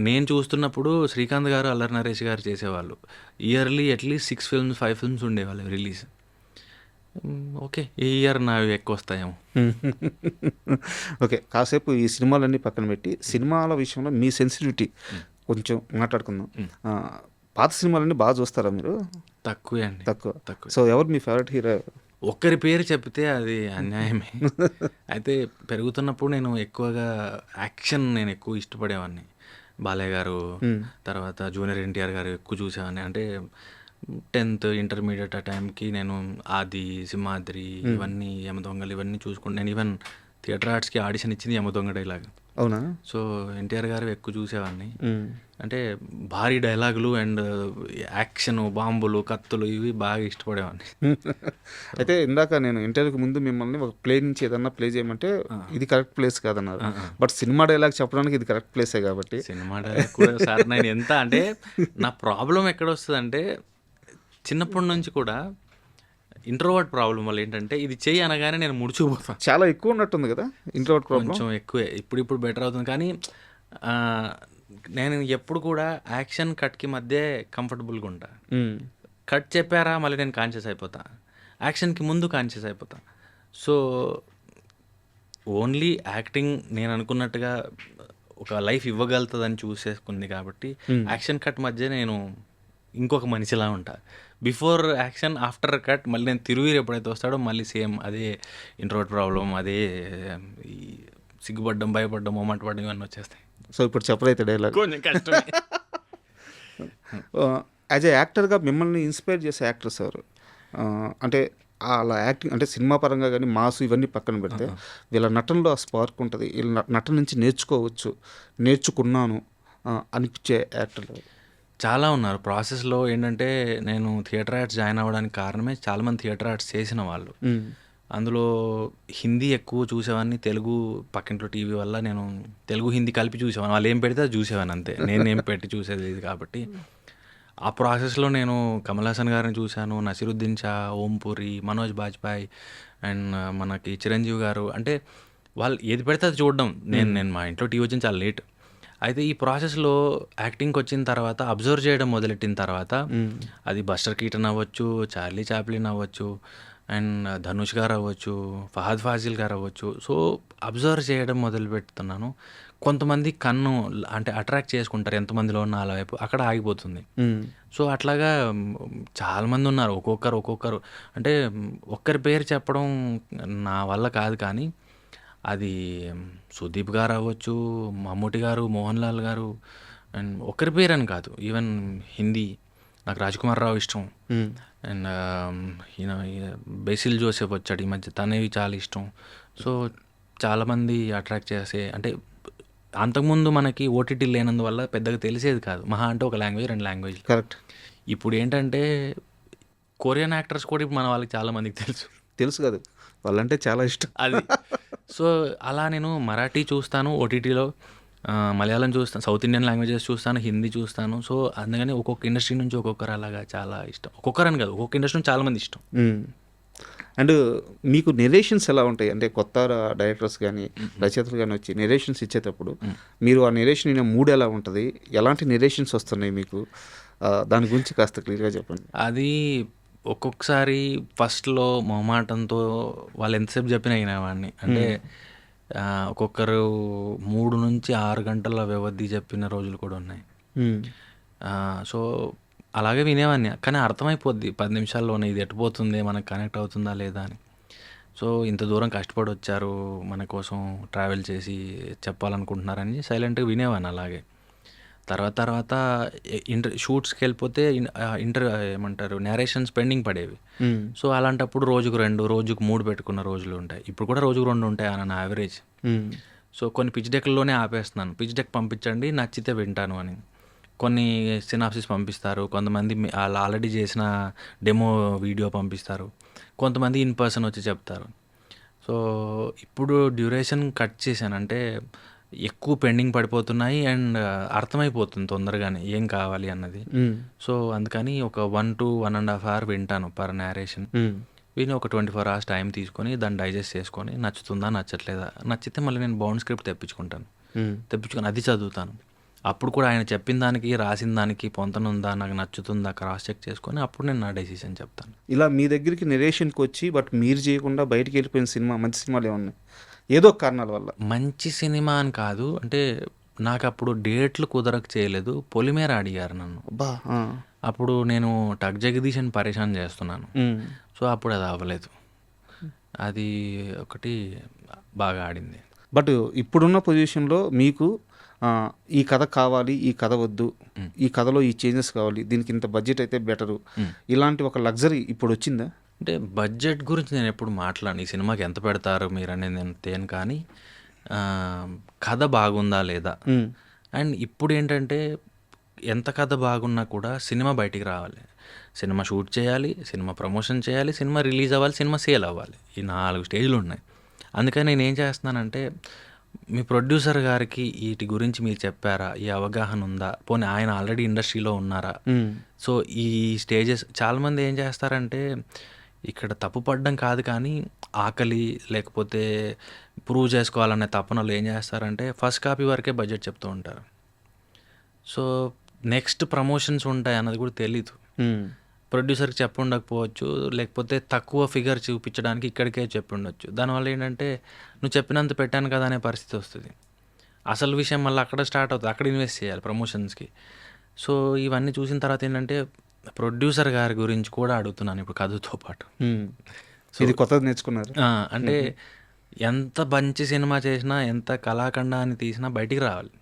నేను చూస్తున్నప్పుడు శ్రీకాంత్ గారు, అల్లరి నరేష్ గారు చేసేవాళ్ళు. ఇయర్లీ అట్లీస్ట్ 6 films 5 films ఉండేవాళ్ళు రిలీజ్. ఓకే, ఈ ఇయర్ నావి ఎక్కువ వస్తాయేమో. ఓకే, కాసేపు ఈ సినిమాలన్నీ పక్కన పెట్టి సినిమాల విషయంలో మీ సెన్సిటివిటీ కొంచెం మాట్లాడుకుందాం. పాత సినిమాలన్నీ బాగా చూస్తారా మీరు? తక్కువే అండి, తక్కువ. సో ఎవరు మీ ఫేవరెట్ హీరో? ఒక్కరి పేరు చెప్తే అది అన్యాయమే. అయితే పెరుగుతున్నప్పుడు నేను ఎక్కువగా యాక్షన్ నేను ఎక్కువ ఇష్టపడేవాడిని. బాలయ్య గారు, తర్వాత జూనియర్ ఎన్టీఆర్ గారు ఎక్కువ చూసేవాడిని. అంటే 10th ఇంటర్మీడియట్ ఆ టైంకి నేను ఆది, సింహాద్రి, ఇవన్నీ యమదొంగలు ఇవన్నీ చూసుకుంటే, నేను ఈవెన్ థియేటర్ ఆర్ట్స్కి ఆడిషన్ ఇచ్చింది యమదొంగ డైలాగ్. అవునా? సో ఎన్టీఆర్ గారు ఎక్కువ చూసేవాడిని. అంటే భారీ డైలాగులు అండ్ యాక్షన్, బాంబులు, కత్తులు ఇవి బాగా ఇష్టపడేవాడిని. అయితే ఇందాక నేను ఇంటర్వ్యూకి ముందు మిమ్మల్ని ఒక ప్లే నుంచి ఏదన్నా ప్లే చేయమంటే ఇది కరెక్ట్ ప్లేస్ కాదన్నారు. బట్ సినిమా డైలాగ్ చెప్పడానికి ఇది కరెక్ట్ ప్లేసే కాబట్టి. సినిమా డైలాగ్ కూడా సార్ నేను ఎంత అంటే నా ప్రాబ్లం ఎక్కడ వస్తుందంటే, చిన్నప్పటి నుంచి కూడా ఇంట్రోవర్ట్ ప్రాబ్లం వల్ల ఏంటంటే ఇది చెయ్యి అనగానే నేను ముడుచుకుపోతాను. చాలా ఎక్కువ ఉన్నట్టుంది కదా ఇంట్రోవర్ట్ ప్రాబ్లం? కొంచెం ఎక్కువే, ఇప్పుడు బెటర్ అవుతుంది. కానీ నేను ఎప్పుడు కూడా యాక్షన్ కట్కి మధ్య కంఫర్టబుల్గా ఉంటా. కట్ చెప్పారా మళ్ళీ నేను కాన్షియస్ అయిపోతా, యాక్షన్కి ముందు కాన్షియస్ అయిపోతా. సో ఓన్లీ యాక్టింగ్ నేను అనుకున్నట్టుగా ఒక లైఫ్ ఇవ్వగలుగుతుందని చూసేసుకుంది కాబట్టి యాక్షన్ కట్ మధ్య నేను ఇంకొక మనిషిలా ఉంటా. బిఫోర్ యాక్షన్, ఆఫ్టర్ కట్ మళ్ళీ నేను తిరువీరు ఎప్పుడైతే వస్తాడో మళ్ళీ సేమ్ అదే ఇంట్రోవర్ట్ ప్రాబ్లం, అదే సిగ్గుపడ్డం, భయపడ్డం, మొమెంట్ పడ్డం ఇవన్నీ వచ్చేస్తాయి. సో ఇప్పుడు చెప్పరైతే డైలాగ్ కొంచెం కష్టమే. యాజ్ ఏ యాక్టర్గా మిమ్మల్ని ఇన్స్పైర్ చేసే యాక్టర్స్ ఎవరు? అంటే అలా యాక్టింగ్ అంటే సినిమా పరంగా కానీ మాసు ఇవన్నీ పక్కన పెడితే వీళ్ళ నటనలో ఆ స్పార్క్ ఉంటుంది, వీళ్ళ నటన నుంచి నేర్చుకున్నాను అనిపించే యాక్టర్లు చాలా ఉన్నారు. ప్రాసెస్లో ఏంటంటే నేను థియేటర్ ఆర్ట్స్ జాయిన్ అవ్వడానికి కారణమే చాలామంది థియేటర్ ఆర్ట్స్ చేసిన వాళ్ళు. అందులో హిందీ ఎక్కువ చూసేవాడిని, తెలుగు పక్కింట్లో టీవీ వల్ల నేను తెలుగు హిందీ కలిపి చూసేవాడిని. వాళ్ళు ఏం పెడితే అది చూసేవాడిని అంతే, నేనేం పెట్టి చూసేది ఇది. కాబట్టి ఆ ప్రాసెస్లో నేను కమల్ హాసన్ గారిని చూశాను, నసీరుద్దీన్ షా, ఓం పూరి, మనోజ్ బాజ్పాయ్ అండ్ మనకి చిరంజీవి గారు. అంటే వాళ్ళు ఏది పెడితే అది చూడడం. నేను మా ఇంట్లో టీవీ వచ్చింది చాలా లేట్. అయితే ఈ ప్రాసెస్‌లో యాక్టింగ్‌కి వచ్చిన తర్వాత అబ్జర్వ్ చేయడం మొదలెట్టిన తర్వాత అది బస్టర్ కీటన్ అవ్వచ్చు, చార్లీ చాప్లిన్ అవ్వచ్చు, అండ్ ధనుష్ గారు అవ్వచ్చు, ఫహద్ ఫాజిల్ గారు అవ్వచ్చు. సో, అబ్జర్వ్ చేయడం మొదలుపెడుతున్నాను. కొంతమంది కన్ను అంటే అట్రాక్ట్ చేసుకుంటారు ఎంతమందిలో ఉన్న ఆళ్ళ వైపు. అక్కడ ఆగిపోతుంది. సో, అట్లాగా చాలామంది ఉన్నారు. ఒక్కొక్కరు అంటే ఒక్కరి పేరు చెప్పడం నా వల్ల కాదు కానీ అది సుదీప్ గారు అవ్వచ్చు, మమ్ముట్టి గారు, మోహన్ లాల్ గారు, అండ్ ఒక్కరి పేరని కాదు. ఈవెన్ హిందీ నాకు రాజ్కుమార్ రావు ఇష్టం. అండ్ బేసిల్ జోసెఫ్ వచ్చాడు ఈ మధ్య, తనవి చాలా ఇష్టం. సో చాలామంది అట్రాక్ట్ చేసే అంటే అంతకుముందు మనకి ఓటీటీ లేనందువల్ల పెద్దగా తెలిసేది కాదు. మహా అంటే ఒక లాంగ్వేజ్ 2 లాంగ్వేజ్లు. కరెక్ట్. ఇప్పుడు ఏంటంటే కొరియన్ యాక్టర్స్ కూడా ఇప్పుడు మన వాళ్ళకి చాలామందికి తెలుసు కదా, వాళ్ళంటే చాలా ఇష్టం. అది. సో అలా నేను మరాఠీ చూస్తాను ఓటీటీలో, మలయాళం చూస్తాను, సౌత్ ఇండియన్ లాంగ్వేజెస్ చూస్తాను, హిందీ చూస్తాను. సో అందుకని ఒక్కొక్క ఇండస్ట్రీ నుంచి ఒక్కొక్కరు అలాగా చాలా ఇష్టం. ఒక్కొక్కరని కాదు, ఒక్కొక్క ఇండస్ట్రీ నుంచి చాలామంది ఇష్టం. అండ్ మీకు నెరేషన్స్ ఎలా ఉంటాయి? అంటే కొత్త డైరెక్టర్స్ కానీ రచయితలు కానీ వచ్చి నెరేషన్స్ ఇచ్చేటప్పుడు మీరు ఆ నెరేషన్ వినే మూడ్ ఎలా ఉంటుంది? ఎలాంటి నెరేషన్స్ వస్తున్నాయి మీకు? దాని గురించి కాస్త క్లియర్గా చెప్పండి. అది ఒక్కొక్కసారి ఫస్ట్లో మొహమాటంతో వాళ్ళు ఎంతసేపు చెప్పినా వినేవాడిని. అంటే ఒక్కొక్కరు 3 నుంచి 6 గంటల వ్యవధి చెప్పిన రోజులు కూడా ఉన్నాయి. సో అలాగే వినేవాడిని, కానీ అర్థమైపోద్ది 10 నిమిషాల్లోనే ఇది ఎట్టుపోతుంది, మనకు కనెక్ట్ అవుతుందా లేదా అని. సో ఇంత దూరం కష్టపడి వచ్చారు మన కోసం, ట్రావెల్ చేసి చెప్పాలనుకుంటున్నారని సైలెంట్గా వినేవాడిని. అలాగే తర్వాత షూట్స్కి వెళ్ళిపోతే ఏమంటారు నేరేషన్స్ పెండింగ్ పడేవి. సో అలాంటప్పుడు రోజుకు 2, రోజుకు 3 పెట్టుకున్న రోజులు ఉంటాయి. ఇప్పుడు కూడా రోజుకు 2 ఉంటాయి అన్న యావరేజ్. సో కొన్ని పిచ్ డెక్లోనే ఆపేస్తున్నాను, పిచ్ డెక్ పంపించండి నచ్చితే వింటాను అని. కొన్ని సినాప్సిస్ పంపిస్తారు, కొంతమంది వాళ్ళు ఆల్రెడీ చేసిన డెమో వీడియో పంపిస్తారు, కొంతమంది ఇన్ పర్సన్ వచ్చి చెప్తారు. సో ఇప్పుడు డ్యూరేషన్ కట్ చేశాను, అంటే ఎక్కువ పెండింగ్ పడిపోతున్నాయి అండ్ అర్థమైపోతుంది తొందరగానే ఏం కావాలి అన్నది. సో అందుకని ఒక 1 to 1.5 hour వింటాను పర్ నేరేషన్. విని ఒక 24 hours టైం తీసుకొని దాన్ని డైజెస్ట్ చేసుకొని నచ్చుతుందా నచ్చట్లేదా, నచ్చితే మళ్ళీ నేను బౌండ్ స్క్రిప్ట్ తెప్పించుకొని అది చదువుతాను. అప్పుడు కూడా ఆయన చెప్పిన దానికి రాసిన దానికి పొంతనుందా, నాకు నచ్చుతుందా క్రాస్ చెక్ చేసుకొని అప్పుడు నేను నా డెసిషన్ చెప్తాను. ఇలా మీ దగ్గరికి నెరేషన్కి వచ్చి బట్ మీరు చేయకుండా బయటికి వెళ్ళిపోయిన సినిమా, మంచి సినిమాలు ఏమన్నా ఏదో కారణాల వల్ల? మంచి సినిమా అని కాదు, అంటే నాకు అప్పుడు డేట్లు కుదరక చేయలేదు. పొలిమేర అడిగారు నన్ను. అప్పుడు నేను టక్ జగదీష్ అని పరేషాన్ చేస్తున్నాను. సో అప్పుడు అది అవ్వలేదు. అది ఒకటి బాగా ఆడింది. బట్ ఇప్పుడున్న పొజిషన్లో మీకు ఈ కథ కావాలి, ఈ కథ వద్దు, ఈ కథలో ఈ చేంజెస్ కావాలి, దీనికి ఇంత బడ్జెట్ అయితే బెటరు, ఇలాంటి ఒక లగ్జరీ ఇప్పుడు వచ్చిందా? అంటే బడ్జెట్ గురించి నేను ఎప్పుడు మాట్లాడను. ఈ సినిమాకి ఎంత పెడతారు మీరు అనేది నేను తేను, కానీ కథ బాగుందా లేదా. అండ్ ఇప్పుడు ఏంటంటే ఎంత కథ బాగున్నా కూడా సినిమా బయటికి రావాలి, సినిమా షూట్ చేయాలి, సినిమా ప్రమోషన్ చేయాలి, సినిమా రిలీజ్ అవ్వాలి, సినిమా సేల్ అవ్వాలి. ఈ 4 స్టేజ్లు ఉన్నాయి. అందుకని నేను ఏం చేస్తున్నానంటే, మీ ప్రొడ్యూసర్ గారికి వీటి గురించి మీరు చెప్పారా, ఈ అవగాహన ఉందా, పోనీ ఆయన ఆల్రెడీ ఇండస్ట్రీలో ఉన్నారా. సో ఈ స్టేజెస్ చాలామంది ఏం చేస్తారంటే, ఇక్కడ తప్పు పడడం కాదు కానీ ఆకలి లేకపోతే ప్రూవ్ చేసుకోవాలనే తపనలు ఏం చేస్తారంటే ఫస్ట్ కాపీ వరకే బడ్జెట్ చెప్తూ ఉంటారు. సో నెక్స్ట్ ప్రమోషన్స్ ఉంటాయి అన్నది కూడా తెలీదు. ప్రొడ్యూసర్కి చెప్పి ఉండకపోవచ్చు, లేకపోతే తక్కువ ఫిగర్ చూపించడానికి ఇక్కడికే చెప్పి ఉండొచ్చు. దానివల్ల ఏంటంటే నువ్వు చెప్పినంత పెట్టాను కదా అనే పరిస్థితి వస్తుంది. అసలు విషయం మళ్ళీ అక్కడ స్టార్ట్ అవుతుంది, అక్కడ ఇన్వెస్ట్ చేయాలి ప్రమోషన్స్కి. సో ఇవన్నీ చూసిన తర్వాత ఏంటంటే ప్రొడ్యూసర్ గారి గురించి కూడా అడుగుతున్నాను ఇప్పుడు కథతో పాటు. ఇది కొత్తది నేర్చుకున్నారు. అంటే ఎంత మంచి సినిమా చేసినా, ఎంత కళాఖండాన్ని తీసినా బయటికి రావాలి.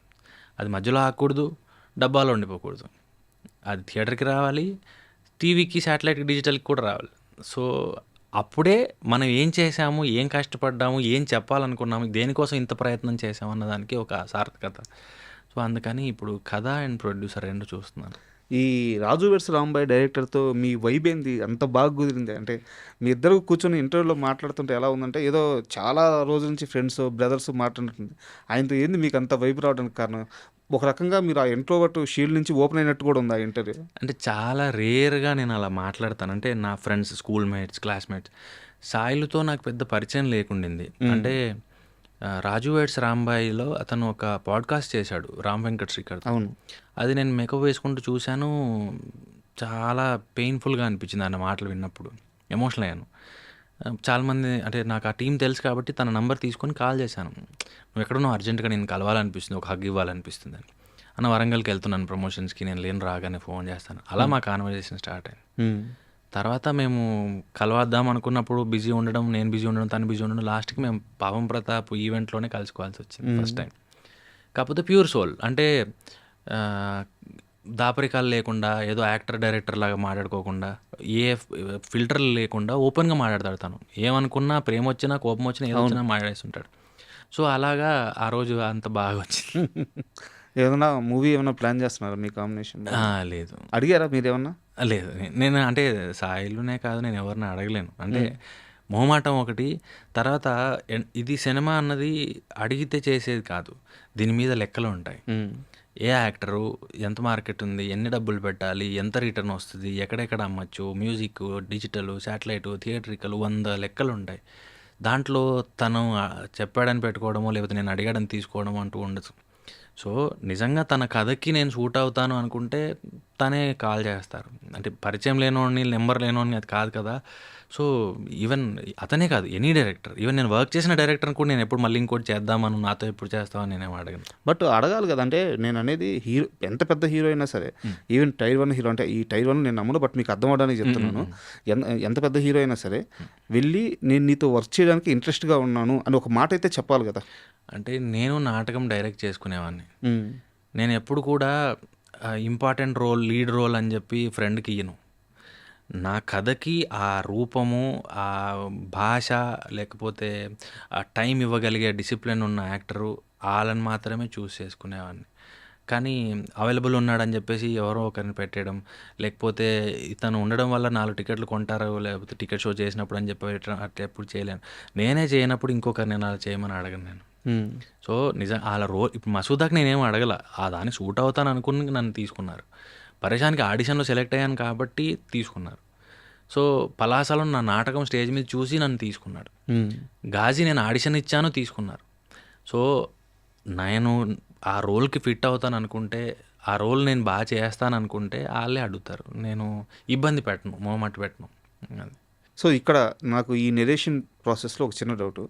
అది మధ్యలో ఆగకూడదు, డబ్బాలో ఉండిపోకూడదు. అది థియేటర్కి రావాలి, టీవీకి, శాటిలైట్కి, డిజిటల్కి కూడా రావాలి. సో అప్పుడే మనం ఏం చేసాము, ఏం కష్టపడ్డాము, ఏం చెప్పాలనుకున్నాము, దేనికోసం ఇంత ప్రయత్నం చేసాము అన్నదానికి ఒక సార్థకత. సో అందుకని ఇప్పుడు కథ అండ్ ప్రొడ్యూసర్ 2 చూస్తున్నాను. ఈ రాజు వెడ్స్ రాంబాయ్ డైరెక్టర్తో మీ వైబ్ ఏంది? అంత బాగా కుదిరింది అంటే మీ ఇద్దరు కూర్చొని ఇంటర్వ్యూలో మాట్లాడుతుంటే ఎలా ఉందంటే ఏదో చాలా రోజుల నుంచి ఫ్రెండ్స్ బ్రదర్స్ మాట్లాడుతుంది. ఆయనతో ఏంది మీకు అంత వైబ్ రావడానికి కారణం? ఒక రకంగా మీరు ఆ ఇంట్రోవర్ట్ షీల్డ్ నుంచి ఓపెన్ అయినట్టు కూడా ఉంది ఆ ఇంటర్వ్యూ. అంటే చాలా రేర్గా నేను అలా మాట్లాడతాను. అంటే నా ఫ్రెండ్స్, స్కూల్ మేట్స్, క్లాస్మేట్స్, సాయిలతో నాకు పెద్ద పరిచయం లేకుండింది. అంటే రాజు వెడ్స్ రాంబాయిలో అతను ఒక పాడ్కాస్ట్ చేశాడు రామ్ వెంకట్ శ్రీకర్తో. అవును. అది నేను మేకప్ వేసుకుంటూ చూశాను. చాలా పెయిన్ఫుల్గా అనిపించింది ఆయన మాటలు విన్నప్పుడు. ఎమోషనల్ అయ్యాను. చాలామంది అంటే నాకు ఆ టీం తెలుసు కాబట్టి తన నంబర్ తీసుకొని కాల్ చేశాను. నువ్వు ఎక్కడున్నావు, అర్జెంట్గా నేను కలవాలనిపిస్తుంది, ఒక హగ్ ఇవ్వాలనిపిస్తుంది అని. అన్న వరంగల్కి వెళ్తున్నాను ప్రమోషన్స్కి, నేను లేని రాగానే ఫోన్ చేస్తాను. అలా మా కాన్వర్జేషన్ స్టార్ట్ అయింది. తర్వాత మేము కలవద్దాం అనుకున్నప్పుడు బిజీ ఉండడం, నేను బిజీ ఉండడం, తను బిజీ ఉండడం, లాస్ట్కి మేము పాపం ప్రతాప్ ఈవెంట్లోనే కలుసుకోవాల్సి వచ్చింది ఫస్ట్ టైం. కాకపోతే ప్యూర్ సోల్ అంటే దాపరికాలు లేకుండా, ఏదో యాక్టర్ డైరెక్టర్ లాగా మాట్లాడుకోకుండా, ఏ ఫిల్టర్లు లేకుండా ఓపెన్గా మాట్లాడతాడు తను. ఏమనుకున్నా, ప్రేమ వచ్చినా కోపం వచ్చినా ఏదో వచ్చినా మాట్లాడేస్తుంటాడు. సో అలాగా ఆ రోజు అంత బాగా వచ్చింది. ఏదైనా మూవీ ఏమైనా ప్లాన్ చేస్తున్నారా మీ కాంబినేషన్? లేదు అడిగారా మీరేమన్నా? లేదు, నేను అంటే సాయిలునే కాదు, నేను ఎవరిని అడగలేను. అంటే మొహమాటం ఒకటి. తర్వాత ఇది సినిమా అన్నది అడిగితే చేసేది కాదు, దీని మీద లెక్కలు ఉంటాయి. ఏ యాక్టరు, ఎంత మార్కెట్ ఉంది, ఎన్ని డబ్బులు పెట్టాలి, ఎంత రిటర్న్ వస్తుంది, ఎక్కడెక్కడ అమ్మచ్చు, మ్యూజిక్, డిజిటల్, శాటిలైట్, థియేట్రికల్, 100 లెక్కలు ఉంటాయి. దాంట్లో తను చెప్పాడని పెట్టుకోవడమో లేకపోతే నేను అడిగాడని తీసుకోవడమో అంటూ ఉండదు. సో నిజంగా తన కథకి నేను సూట్ అవుతాను అనుకుంటే తనే కాల్ చేస్తారు. అంటే పరిచయం లేనోడిని, నెంబర్ లేనోడిని అది కాదు కదా. సో ఈవెన్ అతనే కాదు, ఎనీ డైరెక్టర్, ఈవెన్ నేను వర్క్ చేసిన డైరెక్టర్ని కూడా నేను ఎప్పుడు మళ్ళీ ఇంకోటి చేద్దామని, నాతో ఎప్పుడు చేస్తామని నేనేం అడగను. బట్ అడగాలి కదా. అంటే నేను అనేది హీరో, ఎంత పెద్ద హీరో అయినా సరే, ఈవెన్ టైర్ 1 హీరో, అంటే ఈ టైర్ 1 నేను నమ్మను, బట్ మీకు అర్థం అవడానికి చెప్తున్నాను. ఎంత పెద్ద హీరో అయినా సరే వెళ్ళి నేను నీతో వర్క్ చేయడానికి ఇంట్రెస్ట్గా ఉన్నాను అని ఒక మాట అయితే చెప్పాలి కదా. అంటే నేను నాటకం డైరెక్ట్ చేసుకునేవాడిని. నేను ఎప్పుడు కూడా ఇంపార్టెంట్ రోల్, లీడ్ రోల్ అని చెప్పి ఫ్రెండ్కి ఇయ్యను. నా కథకి ఆ రూపము, ఆ భాష, లేకపోతే ఆ టైం ఇవ్వగలిగే డిసిప్లిన్ ఉన్న యాక్టరు వాళ్ళని మాత్రమే చూస్ చేసుకునేవాడిని. కానీ అవైలబుల్ ఉన్నాడని చెప్పేసి ఎవరో ఒకరిని పెట్టడం, లేకపోతే ఇతను ఉండడం వల్ల 4 టికెట్లు కొంటారు, లేకపోతే టికెట్ షో చేసినప్పుడు అని చెప్పి పెట్టడం, అట్లా ఎప్పుడు చేయలేను. నేనే చేయనప్పుడు ఇంకొకరిని నేను అలా చేయమని అడగను నేను. సో నిజం వాళ్ళ రోల్, ఇప్పుడు మసూదాకి నేనేం అడగల, ఆ దాన్ని సూట్ అవుతాను అనుకుని నన్ను తీసుకున్నారు. పరేషాన్కి ఆడిషన్లో సెలెక్ట్ అయ్యాను కాబట్టి తీసుకున్నారు. సో పలాసలో నా నాటకం స్టేజ్ మీద చూసి నన్ను తీసుకున్నాడు. గాజీ నేను ఆడిషన్ ఇచ్చాను, తీసుకున్నారు. సో నేను ఆ రోల్కి ఫిట్ అవుతాను అనుకుంటే, ఆ రోల్ నేను బాగా చేస్తాను అనుకుంటే వాళ్ళే అడుగుతారు. నేను ఇబ్బంది పెట్టను, మొహమాట పెట్టను. సో ఇక్కడ నాకు ఈ నెరేషన్ ప్రాసెస్లో ఒక చిన్న డౌట్.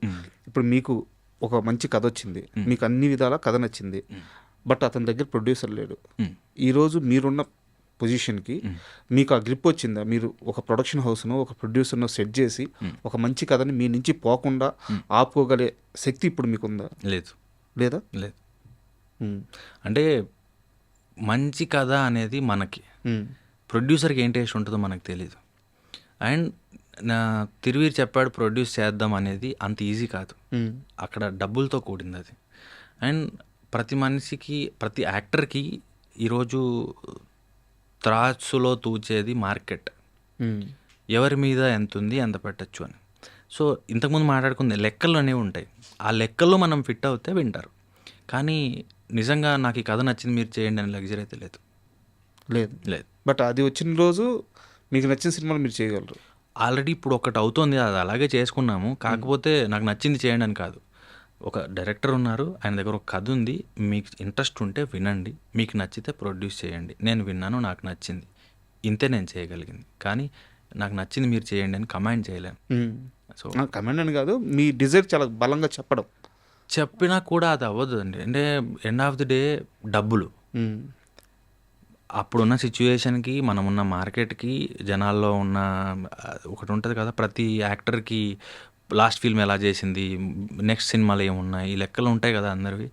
ఇప్పుడు మీకు ఒక మంచి కథ వచ్చింది, మీకు అన్ని విధాల కథ నచ్చింది, బట్ అతని దగ్గర ప్రొడ్యూసర్ లేడు. ఈరోజు మీరున్న పొజిషన్కి మీకు ఆ గ్రిప్ వచ్చిందా? మీరు ఒక ప్రొడక్షన్ హౌస్ను, ఒక ప్రొడ్యూసర్ను సెట్ చేసి ఒక మంచి కథని మీ నుంచి పోకుండా ఆపుకోగలే శక్తి ఇప్పుడు మీకుందా? లేదు. లేదా? లేదు. అంటే మంచి కథ అనేది మనకి, ప్రొడ్యూసర్కి ఏం టేస్ట్ ఉంటుందో మనకు తెలీదు. అండ్ నా తిరువీర్ చెప్పాడు ప్రొడ్యూస్ చేద్దాం అనేది అంత ఈజీ కాదు, అక్కడ డబ్బులతో కూడింది అది. అండ్ ప్రతి మనిషికి, ప్రతి యాక్టర్కి ఈరోజు త్రాసులో తూచేది మార్కెట్, ఎవరి మీద ఎంత ఉంది, ఎంత పెట్టచ్చు అని. సో ఇంతకుముందు మాట్లాడుకుంది లెక్కలు అనేవి ఉంటాయి, ఆ లెక్కల్లో మనం ఫిట్ అవుతే వింటారు. కానీ నిజంగా నాకు ఈ కథ నచ్చింది మీరు చేయండి అని లగ్జరీ అయితే లేదు. లేదు. లేదు. బట్ అది వచ్చిన రోజు మీకు నచ్చిన సినిమాలు మీరు చేయగలరు. ఆల్రెడీ ఇప్పుడు ఒకటి అవుతుంది, అది అలాగే చేసుకున్నాము. కాకపోతే నాకు నచ్చింది చేయండి అని కాదు. ఒక డైరెక్టర్ ఉన్నారు, ఆయన దగ్గర ఒక కథ ఉంది, మీకు ఇంట్రెస్ట్ ఉంటే వినండి, మీకు నచ్చితే ప్రొడ్యూస్ చేయండి. నేను విన్నాను, నాకు నచ్చింది, ఇంతే నేను చేయగలిగింది. కానీ నాకు నచ్చింది మీరు చేయండి అని కమాండ్ చేయలేను. సో కమాండ్ అని కాదు, మీ డిజైర్ చాలా బలంగా చెప్పినా కూడా అది అవ్వదు అండి. అంటే ఎండ్ ఆఫ్ ది డే డబ్బులు, అప్పుడున్న సిచ్యువేషన్కి, మనం ఉన్న మార్కెట్కి, జనాల్లో ఉన్న ఒకటి ఉంటుంది కదా, ప్రతి యాక్టర్కి లాస్ట్ ఫిల్మ్ ఎలా చేసింది, నెక్స్ట్ సినిమాలు ఏమున్నాయి, ఈ లెక్కలు ఉంటాయి కదా అందరివి.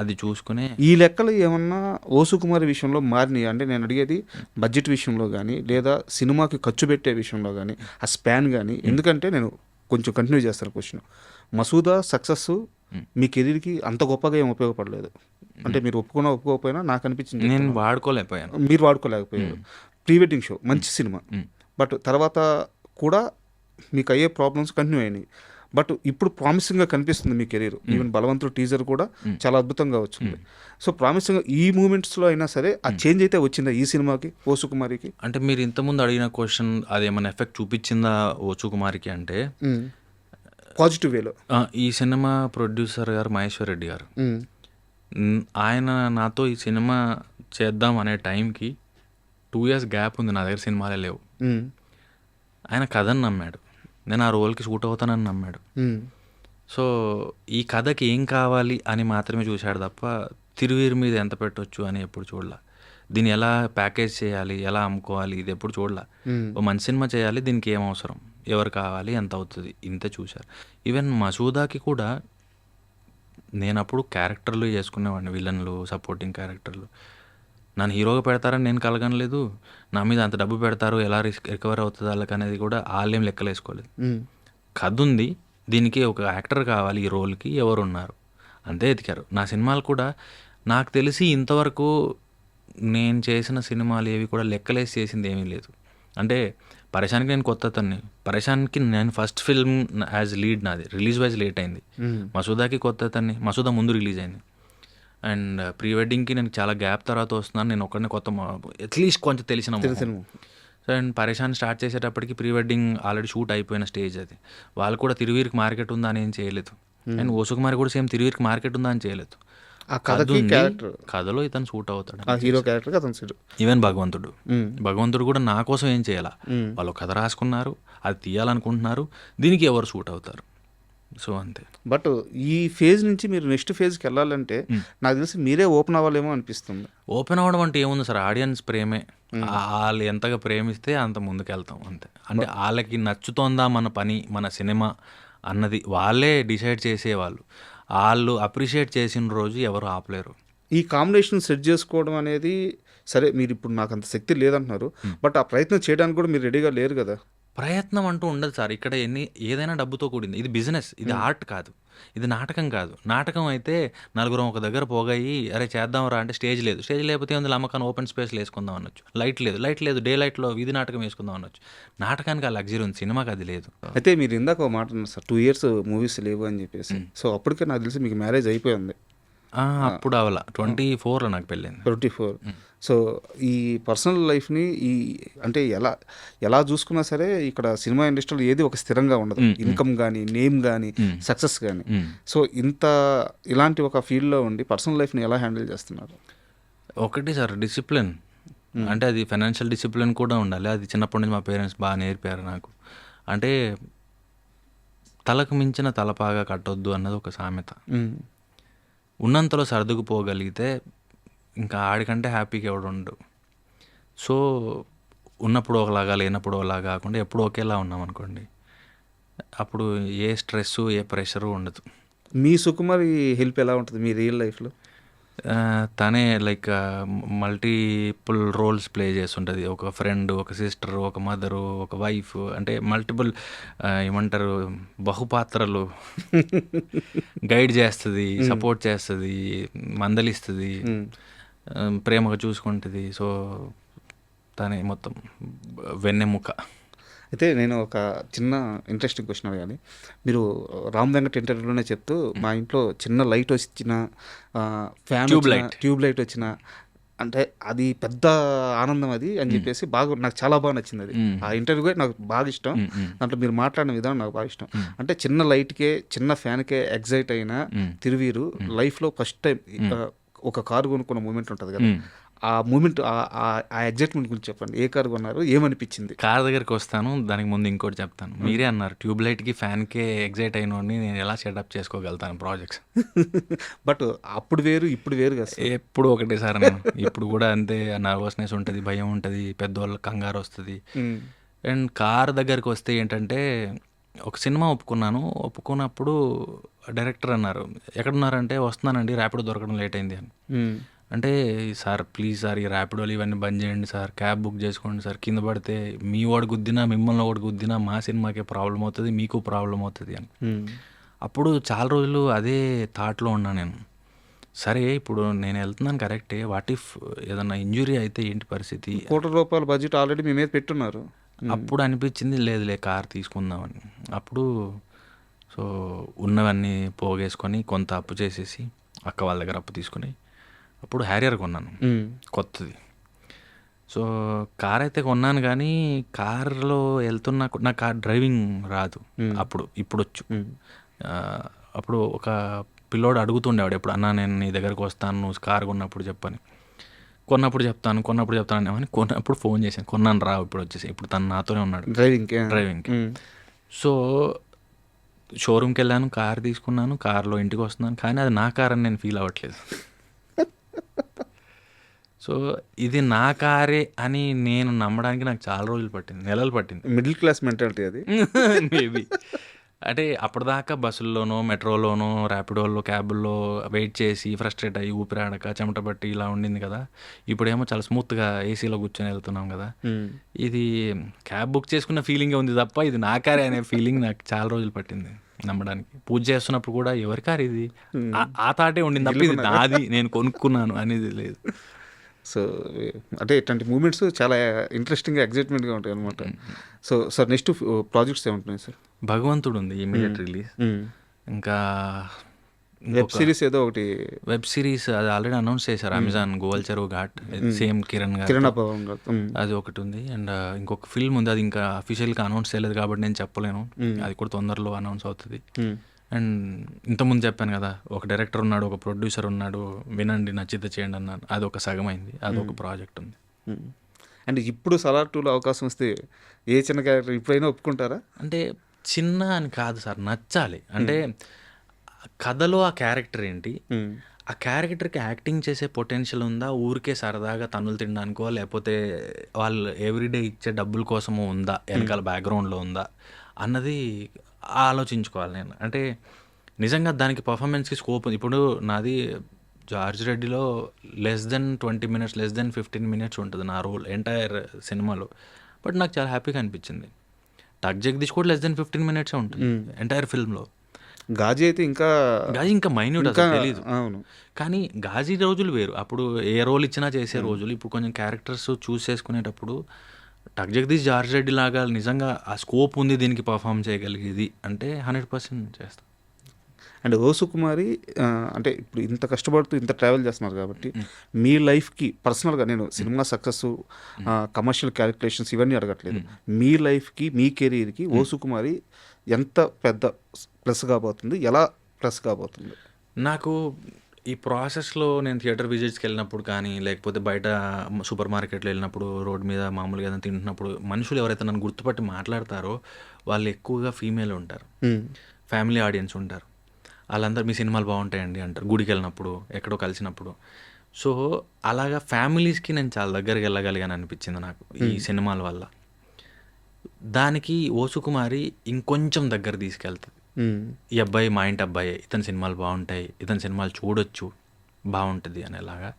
అది చూసుకునే ఈ లెక్కలు ఏమన్నా ఓసుకుమారి విషయంలో మారినాయి అంటే నేను అడిగేది బడ్జెట్ విషయంలో కానీ, లేదా సినిమాకి ఖర్చు పెట్టే విషయంలో కానీ, ఆ స్పాన్ కానీ. ఎందుకంటే నేను కొంచెం కంటిన్యూ చేస్తాను క్వశ్చన్. మసూదా సక్సెస్ మీ కెరీర్కి అంత గొప్పగా ఏం ఉపయోగపడలేదు. అంటే మీరు ఒప్పుకోకపోయినా నాకు అనిపించింది, నేను వాడుకోలేకపోయాను, మీరు వాడుకోలేకపోయారు. ప్రీ వెడ్డింగ్ షో మంచి సినిమా, బట్ తర్వాత కూడా మీకు అయ్యే ప్రాబ్లమ్స్ కంటిన్యూ అయినాయి. బట్ ఇప్పుడు ప్రామిసింగ్గా కనిపిస్తుంది మీ కెరీర్. ఈవెన్ బలవంతుడు టీజర్ కూడా చాలా అద్భుతంగా వచ్చింది. సో ప్రామిసింగ్గా ఈ మూమెంట్స్లో అయినా సరే ఆ చేంజ్ అయితే వచ్చిందా ఈ సినిమాకి, ఓ సుకుమారికి? అంటే మీరు ఇంతకుముందు అడిగిన క్వశ్చన్ అది ఏమైనా ఎఫెక్ట్ చూపించిందా ఓ సుకుమారికి అంటే, పాజిటివ్ వేలో. ఈ సినిమా ప్రొడ్యూసర్ గారు మహేశ్వర్ రెడ్డి గారు. ఆయన నాతో ఈ సినిమా చేద్దాం అనే టైంకి 2 years గ్యాప్ ఉంది, నా దగ్గర సినిమాలే లేవు. ఆయన కథని నమ్మాడు, నేను ఆ రోల్కి సూట్ అవుతానని నమ్మాడు. సో ఈ కథకి ఏం కావాలి అని మాత్రమే చూశాడు తప్ప తిరువీరు మీద ఎంత పెట్టొచ్చు అని ఎప్పుడు చూడలా. దీన్ని ఎలా ప్యాకేజ్ చేయాలి, ఎలా అమ్ముకోవాలి, ఇది ఎప్పుడు చూడలా. ఓ మంచి సినిమా చేయాలి, దీనికి ఏం అవసరం, ఎవరు కావాలి, ఎంత అవుతుంది, ఇంతే చూశారు. ఈవెన్ మసూదాకి కూడా నేను అప్పుడు క్యారెక్టర్లు చేసుకునేవాడిని, విలన్లు, సపోర్టింగ్ క్యారెక్టర్లు. నన్ను హీరోగా పెడతారని నేను కలగనలేదు, నా మీద అంత డబ్బు పెడతారు, ఎలా రికవర్ అవుతుంది వాళ్ళకి అనేది కూడా వాళ్ళేం లెక్కలేసుకోలేదు. కథ ఉంది, దీనికి ఒక యాక్టర్ కావాలి, ఈ రోల్కి ఎవరు ఉన్నారు, అంతే ఎతికారు. నా సినిమాలు కూడా నాకు తెలిసి ఇంతవరకు నేను చేసిన సినిమాలు ఏవి కూడా లెక్కలేసి చేసింది ఏమీ లేదు. అంటే పరేషాన్కి నేను కొత్త అతన్ని, పరేషాన్కి నేను ఫస్ట్ ఫిల్మ్ యాజ్ లీడ్ నాది, రిలీజ్ వైజ్ లేట్ అయింది. మసూదాకి కొత్త అతన్ని, మసూదా ముందు రిలీజ్ అయింది. అండ్ ప్రీ వెడ్డింగ్కి నేను చాలా గ్యాప్ తర్వాత వస్తున్నాను, నేను ఒక్కడిని కొత్త, అట్లీస్ట్ కొంచెం తెలిసిన. సో అండ్ పరేషాన్ స్టార్ట్ చేసేటప్పటికి ప్రీ వెడ్డింగ్ ఆల్రెడీ షూట్ అయిపోయిన స్టేజ్ అది. వాళ్ళు కూడా తిరువీరికి మార్కెట్ ఉందా అని ఏం చేయలేదు. అండ్ ఓసుకుమారి కూడా సేమ్ తిరువీరికి మార్కెట్ ఉందా అని చేయలేదు. కథలో ఇతను సూట్ అవుతాడు, హీరో క్యారెక్టర్. ఈవెన్ భగవంతుడు కూడా నా కోసం ఏం చేయాలా, వాళ్ళు కథ రాసుకున్నారు, అది తీయాలనుకుంటున్నారు, దీనికి ఎవరు సూట్ అవుతారు, సో అంతే. బట్ ఈ ఫేజ్ నుంచి మీరు నెక్స్ట్ ఫేజ్కి వెళ్ళాలంటే నాకు తెలిసి మీరే ఓపెన్ అవ్వాలేమో అనిపిస్తుంది. ఓపెన్ అవ్వడం అంటే ఏముంది సార్, ఆడియన్స్ ప్రేమే. వాళ్ళు ఎంతగా ప్రేమిస్తే అంత ముందుకు వెళ్తాం అంతే. అంటే వాళ్ళకి నచ్చుతోందా మన పని, మన సినిమా అన్నది వాళ్ళే డిసైడ్ చేసేవాళ్ళు. వాళ్ళు అప్రిషియేట్ చేసిన రోజు ఎవరు ఆపలేరు. ఈ కాంబినేషన్ సెట్ చేసుకోవడం అనేది సరే, మీరు ఇప్పుడు నాకు అంత శక్తి లేదంటున్నారు, బట్ ఆ ప్రయత్నం చేయడానికి కూడా మీరు రెడీగా లేరు కదా. ప్రయత్నం అంటూ ఉండదు సార్, ఇక్కడ ఏదైనా డబ్బుతో కూడింది. ఇది బిజినెస్, ఇది ఆర్ట్ కాదు, ఇది నాటకం కాదు. నాటకం అయితే నలుగురం ఒక దగ్గర పోగాయి, అరే చేద్దాంరా అంటే స్టేజ్ లేదు, స్టేజ్ లేకపోతే ఉంది అమ్మకాన్ని ఓపెన్ స్పేస్లో వేసుకుందాం అనొచ్చు. లైట్ లేదు, డే లైట్లో వీధి నాటకం వేసుకుందాం అనొచ్చు. నాటకానికి ఆ లగ్జరీ ఉంది, సినిమాకి అది లేదు. అయితే మీరు ఇందాక ఒక మాట అన్నారు సార్, 2 years మూవీస్ లేవు అని చెప్పేసి. సో అప్పటికే నాకు తెలిసి మీకు మ్యారేజ్ అయిపోయింది. అప్పుడు అవలా 24లో నాకు పెళ్ళింది. 24. సో ఈ పర్సనల్ లైఫ్ని అంటే ఎలా చూసుకున్నా సరే ఇక్కడ సినిమా ఇండస్ట్రీలో ఏది ఒక స్థిరంగా ఉండదు. ఇన్కమ్ కానీ, నేమ్ కానీ, సక్సెస్ కానీ. సో ఇలాంటి ఒక ఫీల్డ్లో ఉండి పర్సనల్ లైఫ్ని ఎలా హ్యాండిల్ చేస్తున్నారు? ఒకటి సార్, డిసిప్లిన్. అంటే అది ఫైనాన్షియల్ డిసిప్లిన్ కూడా ఉండాలి. అది చిన్నప్పటి నుంచి మా పేరెంట్స్ బాగా నేర్పారు నాకు. అంటే తలకు మించిన తలపాగా కట్టొద్దు అన్నది ఒక సామెత. ఉన్నంతలో సర్దుకుపోగలిగితే ఇంకా ఆడికంటే హ్యాపీగా ఎవడు ఉండు. సో ఉన్నప్పుడు ఒకలాగా, లేనప్పుడు ఒకలాగా కాకుండా ఎప్పుడు ఒకేలా ఉన్నాం అనుకోండి, అప్పుడు ఏ స్ట్రెస్సు, ఏ ప్రెషరు ఉండదు. మీ సుకుమారి హెల్ప్ ఎలా ఉంటుంది మీ రియల్ లైఫ్లో? తనే లైక్ మల్టిపుల్ రోల్స్ ప్లే చేస్తుంటుంది. ఒక ఫ్రెండ్, ఒక సిస్టర్, ఒక మదరు, ఒక వైఫ్, అంటే మల్టిపుల్ ఏమంటారు బహుపాత్రలు. గైడ్ చేస్తుంది, సపోర్ట్ చేస్తుంది, మందలిస్తుంది, ప్రేమగా చూసుకుంటుంది. సో తనే మొత్తం వెన్నెముక. అయితే నేను ఒక చిన్న ఇంట్రెస్టింగ్ క్వశ్చన్ అడగాలి. మీరు రామ్ వెంకట్ ఇంటర్వ్యూలోనే చెప్తూ మా ఇంట్లో చిన్న లైట్ వచ్చిన, ఫ్యాన్ ట్యూబ్ లైట్ వచ్చిన, అంటే అది పెద్ద ఆనందం అది అని చెప్పేసి నాకు చాలా బాగా నచ్చింది అది. ఆ ఇంటర్వ్యూ నాకు బాగా ఇష్టం. దాంట్లో మీరు మాట్లాడిన విధానం నాకు బాగా ఇష్టం. అంటే చిన్న లైట్కే, చిన్న ఫ్యాన్కే ఎగ్జైట్ అయిన తిరువీరు లైఫ్లో ఫస్ట్ టైం ఒక కారు కొనుక్కున్న మూమెంట్ ఉంటుంది కదా, ఆ మూమెంట్, ఆ ఎగ్జైట్మెంట్ గురించి చెప్పండి. ఏ కారు కొన్నారు, ఏమనిపించింది? కార్ దగ్గరికి వస్తాను, దానికి ముందు ఇంకోటి చెప్తాను. మీరే అన్నారు ట్యూబ్ లైట్కి, ఫ్యాన్కే ఎగ్జైట్ అయినోడిని నేను ఎలా సెటప్ చేసుకోగలుగుతాను ప్రాజెక్ట్స్. బట్ అప్పుడు వేరు, ఇప్పుడు వేరు కదా. ఎప్పుడు ఒకటే సార్, నేను ఇప్పుడు కూడా అంతే. నర్వస్నెస్ ఉంటుంది, భయం ఉంటుంది, పెద్దవాళ్ళకి కంగారు వస్తుంది. అండ్ కార్ దగ్గరికి వస్తే ఏంటంటే, ఒక సినిమా ఒప్పుకున్నప్పుడు డైరెక్టర్ అన్నారు, ఎక్కడున్నారంటే వస్తున్నానండి, ర్యాపిడో దొరకడం లేట్ అయింది అని. అంటే సార్ ప్లీజ్ సార్, ఈ ర్యాపిడోలు ఇవన్నీ బంద్ చేయండి సార్, క్యాబ్ బుక్ చేసుకోండి సార్, కింద పడితే మీ వాడు గుద్దినా, మిమ్మల్ని వాడు గుద్దినా మా సినిమాకే ప్రాబ్లం అవుతుంది, మీకు ప్రాబ్లం అవుతుంది అని. అప్పుడు చాలా రోజులు అదే థాట్లో ఉన్నా నేను. సరే ఇప్పుడు నేను వెళ్తున్నాను కరెక్టే, వాట్ ఇఫ్ ఏదన్నా ఇంజురీ అయితే ఏంటి పరిస్థితి? ₹1 కోటి బడ్జెట్ ఆల్రెడీ మీ మీద పెట్టున్నారు. అప్పుడు అనిపించింది లేదులే కార్ తీసుకుందామని. అప్పుడు సో ఉన్నవన్నీ పోగేసుకొని కొంత అప్పు చేసేసి అక్క వాళ్ళ దగ్గర అప్పు తీసుకుని అప్పుడు హ్యారియర్ కొన్నాను, కొత్తది. సో కార్ అయితే కొన్నాను కానీ కార్లో వెళ్తున్నా నాకు కార్ డ్రైవింగ్ రాదు అప్పుడు. ఇప్పుడొచ్చు. అప్పుడు ఒక పిల్లోడు అడుగుతుండేవాడు ఎప్పుడు, అన్నా నేను నీ దగ్గరకు వస్తాను నువ్వు కార్ కొన్నప్పుడు చెప్పని. కొన్నప్పుడు చెప్తాను అని కొన్నప్పుడు ఫోన్ చేశాను, కొన్నాను రా ఇప్పుడు వచ్చేసి. ఇప్పుడు తను నాతోనే ఉన్నాడు డ్రైవింగ్కి. సో షోరూమ్కి వెళ్ళాను, కార్ తీసుకున్నాను, కార్లో ఇంటికి వస్తున్నాను, కానీ అది నా కార్ అని నేను ఫీల్ అవ్వట్లేదు. సో ఇది నా కారే అని నేను నమ్మడానికి నాకు చాలా రోజులు పట్టింది, నెలలు పట్టింది. మిడిల్ క్లాస్ మెంటాలిటీ అది. మేబీ అంటే అప్పటిదాకా బస్సుల్లోనో మెట్రోలోనో ర్యాపిడోల్లో క్యాబుల్లో వెయిట్ చేసి ఫ్రస్ట్రేట్ అయ్యి ఊపిరాడక చెమట పట్టి ఇలా ఉండింది కదా. ఇప్పుడేమో చాలా స్మూత్గా ఏసీలో కూర్చొని వెళ్తున్నాం కదా. ఇది క్యాబ్ బుక్ చేసుకున్న ఫీలింగే ఉంది తప్ప ఇది నా కారే అనే ఫీలింగ్ నాకు చాలా రోజులు పట్టింది నమ్మడానికి. పూజ చేస్తున్నప్పుడు కూడా ఎవరి కారు ఇది ఆ తాటే ఉండింది తప్ప ఇది నాది నేను కొనుక్కున్నాను అనేది లేదు. సో అంటే ఇట్లాంటి మూమెంట్స్ చాలా ఇంట్రెస్టింగ్గా ఎగ్జైట్మెంట్గా ఉంటాయి అనమాట. సో సార్ నెక్స్ట్ ప్రాజెక్ట్స్ ఏముంటున్నాయి సార్? భగవంతుడు ఉంది ఇమీడియట్ రిలీజ్. ఇంకా వెబ్ సిరీస్ ఏదో ఒకటి, వెబ్ సిరీస్ అది ఆల్రెడీ అనౌన్స్ చేశారు అమెజాన్, గోవల్ చెరువు ఘాట్, సేమ్ కిరణ్ పవన్ గారు, అది ఒకటి ఉంది. అండ్ ఇంకొక ఫిల్మ్ ఉంది, అది ఇంకా అఫీషియల్గా అనౌన్స్ చేయలేదు కాబట్టి నేను చెప్పలేను, అది కూడా తొందరలో అనౌన్స్ అవుతుంది. అండ్ ఇంతకుముందు చెప్పాను కదా, ఒక డైరెక్టర్ ఉన్నాడు, ఒక ప్రొడ్యూసర్ ఉన్నాడు, వినండి నచ్చితే చేయండి అన్నాను, అది ఒక సగం అయింది, అదొక ప్రాజెక్ట్ ఉంది. అండ్ ఇప్పుడు సలార్ 2లో అవకాశం వస్తే ఏ చిన్న క్యారెక్టర్ ఇప్పుడైనా ఒప్పుకుంటారా? అంటే చిన్న అని కాదు సార్, నచ్చాలి. అంటే కథలో ఆ క్యారెక్టర్ ఏంటి, ఆ క్యారెక్టర్కి యాక్టింగ్ చేసే పొటెన్షియల్ ఉందా, ఊరికే సరదాగా తన్నులు తినడానికో లేకపోతే వాళ్ళు ఎవ్రీడే ఇచ్చే డబ్బుల కోసమో ఉందా, వెనకాల బ్యాక్గ్రౌండ్లో ఉందా అన్నది ఆలోచించుకోవాలి నేను. అంటే నిజంగా దానికి పర్ఫార్మెన్స్కి స్కోప్ ఉంది. ఇప్పుడు నాది జార్జ్ రెడ్డిలో -20 minutes, -15 minutes ఉంటుంది నా రోల్ ఎంటైర్ సినిమాలో. బట్ నాకు చాలా హ్యాపీగా అనిపించింది. టక్ జగదీష్ కూడా -15 minutes ఉంటుంది ఎంటైర్ ఫిల్మ్లో. గాజీ అయితే ఇంకా మైన్యూట్ అసలు తెలీదు. అవును, కానీ గాజీ రోజులు వేరు, అప్పుడు ఏ రోల్ ఇచ్చినా చేసే రోజులు. ఇప్పుడు కొంచెం క్యారెక్టర్స్ చూస్ చేసుకునేటప్పుడు టక్ జగదీష్ జార్జ్ రెడ్డి లాగా నిజంగా ఆ స్కోప్ ఉంది దీనికి పర్ఫామ్ చేయగలిగేది అంటే 100% చేస్తాం. అండ్ ఓ సుకుమారి అంటే ఇప్పుడు ఇంత కష్టపడుతూ ఇంత ట్రావెల్ చేస్తున్నారు కాబట్టి మీ లైఫ్కి పర్సనల్గా, నేను సినిమా సక్సెస్ కమర్షియల్ క్యాలిక్యులేషన్స్ ఇవన్నీ అడగట్లేదు, మీ లైఫ్కి మీ కెరీర్కి ఓ సుకుమారి ఎంత పెద్ద ప్లస్ కాబోతుంది, ఎలా ప్లస్ కాబోతుంది? నాకు ఈ ప్రాసెస్లో నేను థియేటర్ విజిట్స్కి వెళ్ళినప్పుడు కానీ లేకపోతే బయట సూపర్ మార్కెట్లో వెళ్ళినప్పుడు రోడ్ మీద మామూలుగా ఏదైనా తింటున్నప్పుడు మనుషులు ఎవరైతే నన్ను గుర్తుపట్టి మాట్లాడతారో వాళ్ళు ఎక్కువగా ఫీమేల్ ఉంటారు, ఫ్యామిలీ ఆడియన్స్ ఉంటారు. వాళ్ళందరూ మీ సినిమాలు బాగుంటాయండి అంటారు గుడికి వెళ్ళినప్పుడు, ఎక్కడో కలిసినప్పుడు. సో అలాగా ఫ్యామిలీస్కి నేను చాలా దగ్గరికి వెళ్ళగలిగాను అనిపించింది నాకు ఈ సినిమాల వల్ల. దానికి ఓ సుకుమారి ఇంకొంచెం దగ్గర తీసుకెళ్తుంది. ఈ అబ్బాయి మా ఇంటి అబ్బాయి, ఇతని సినిమాలు బాగుంటాయి, ఇతని సినిమాలు చూడొచ్చు, బాగుంటుంది అనేలాగా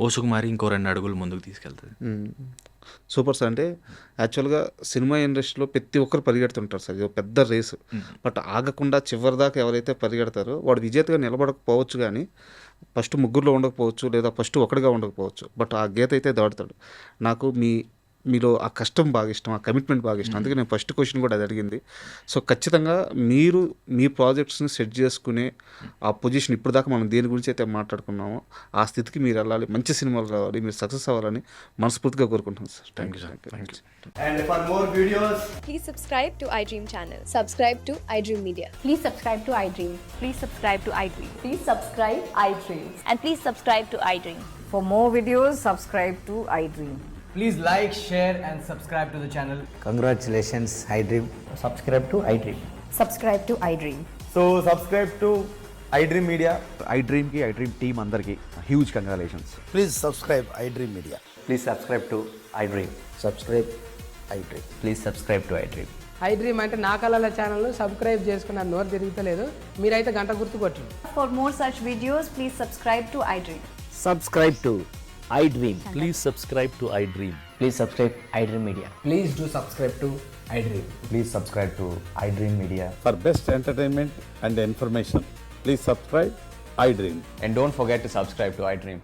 ఓ సుకుమారి ఇంకో 2 అడుగులు ముందుకు తీసుకెళ్తుంది. Super sir. అంటే యాక్చువల్గా సినిమా ఇండస్ట్రీలో ప్రతి ఒక్కరు పరిగెడుతుంటారు సార్, ఇది పెద్ద రేసు. బట్ ఆగకుండా చివరి దాకా ఎవరైతే పరిగెడతారో వాడు విజేతగా నిలబడకపోవచ్చు, కానీ ఫస్ట్ ముగ్గురులో ఉండకపోవచ్చు, లేదా ఫస్ట్ ఒకటిగా ఉండకపోవచ్చు, బట్ ఆ గీత అయితే దాటుతాడు. నాకు మీలో ఆ కష్టం బాగా ఇష్టం, ఆ కమిట్మెంట్ బాగా ఇష్టం. అందుకే నేను ఫస్ట్ క్వశ్చన్ కూడా అది అడిగింది. సో ఖచ్చితంగా మీరు మీ ప్రాజెక్ట్స్ని సెట్ చేసుకునే ఆ పొజిషన్, ఇప్పుడు దాకా మనం దేని గురించి అయితే మాట్లాడుకున్నామో ఆ స్థితికి మీరు వెళ్ళాలి, మంచి సినిమాలు రావాలి, మీరు సక్సెస్ అవ్వాలని మనస్ఫూర్తిగా కోరుకుంటున్నాను sir. Thank you sir. Thank you. And for more videos, Please subscribe to iDream channel. Subscribe to iDream Media. Please subscribe to iDream. Please subscribe to iDream. Please subscribe iDream. And please subscribe to iDream. For more videos, subscribe to iDream. please like, share and subscribe to the channel. Congratulations, iDream. Subscribe to iDream. Subscribe to iDream. So subscribe to iDream Media. iDream team అందరికి huge congratulations. Please subscribe iDream Media. Please subscribe to iDream. Subscribe iDream. Please subscribe to iDream. iDream అంటే నా కళల ఛానల్ను subscribe చేసుకున్న నోరు తిరుగుతలేదు, మీరైతే గంట గుర్తు కొట్టండి. For more such videos, please subscribe to iDream. Subscribe to iDream. Please subscribe to iDream. Please subscribe iDream Media. Please do subscribe to iDream. Please subscribe to iDream Media. For best entertainment and information, please subscribe iDream. And don't forget to subscribe to iDream.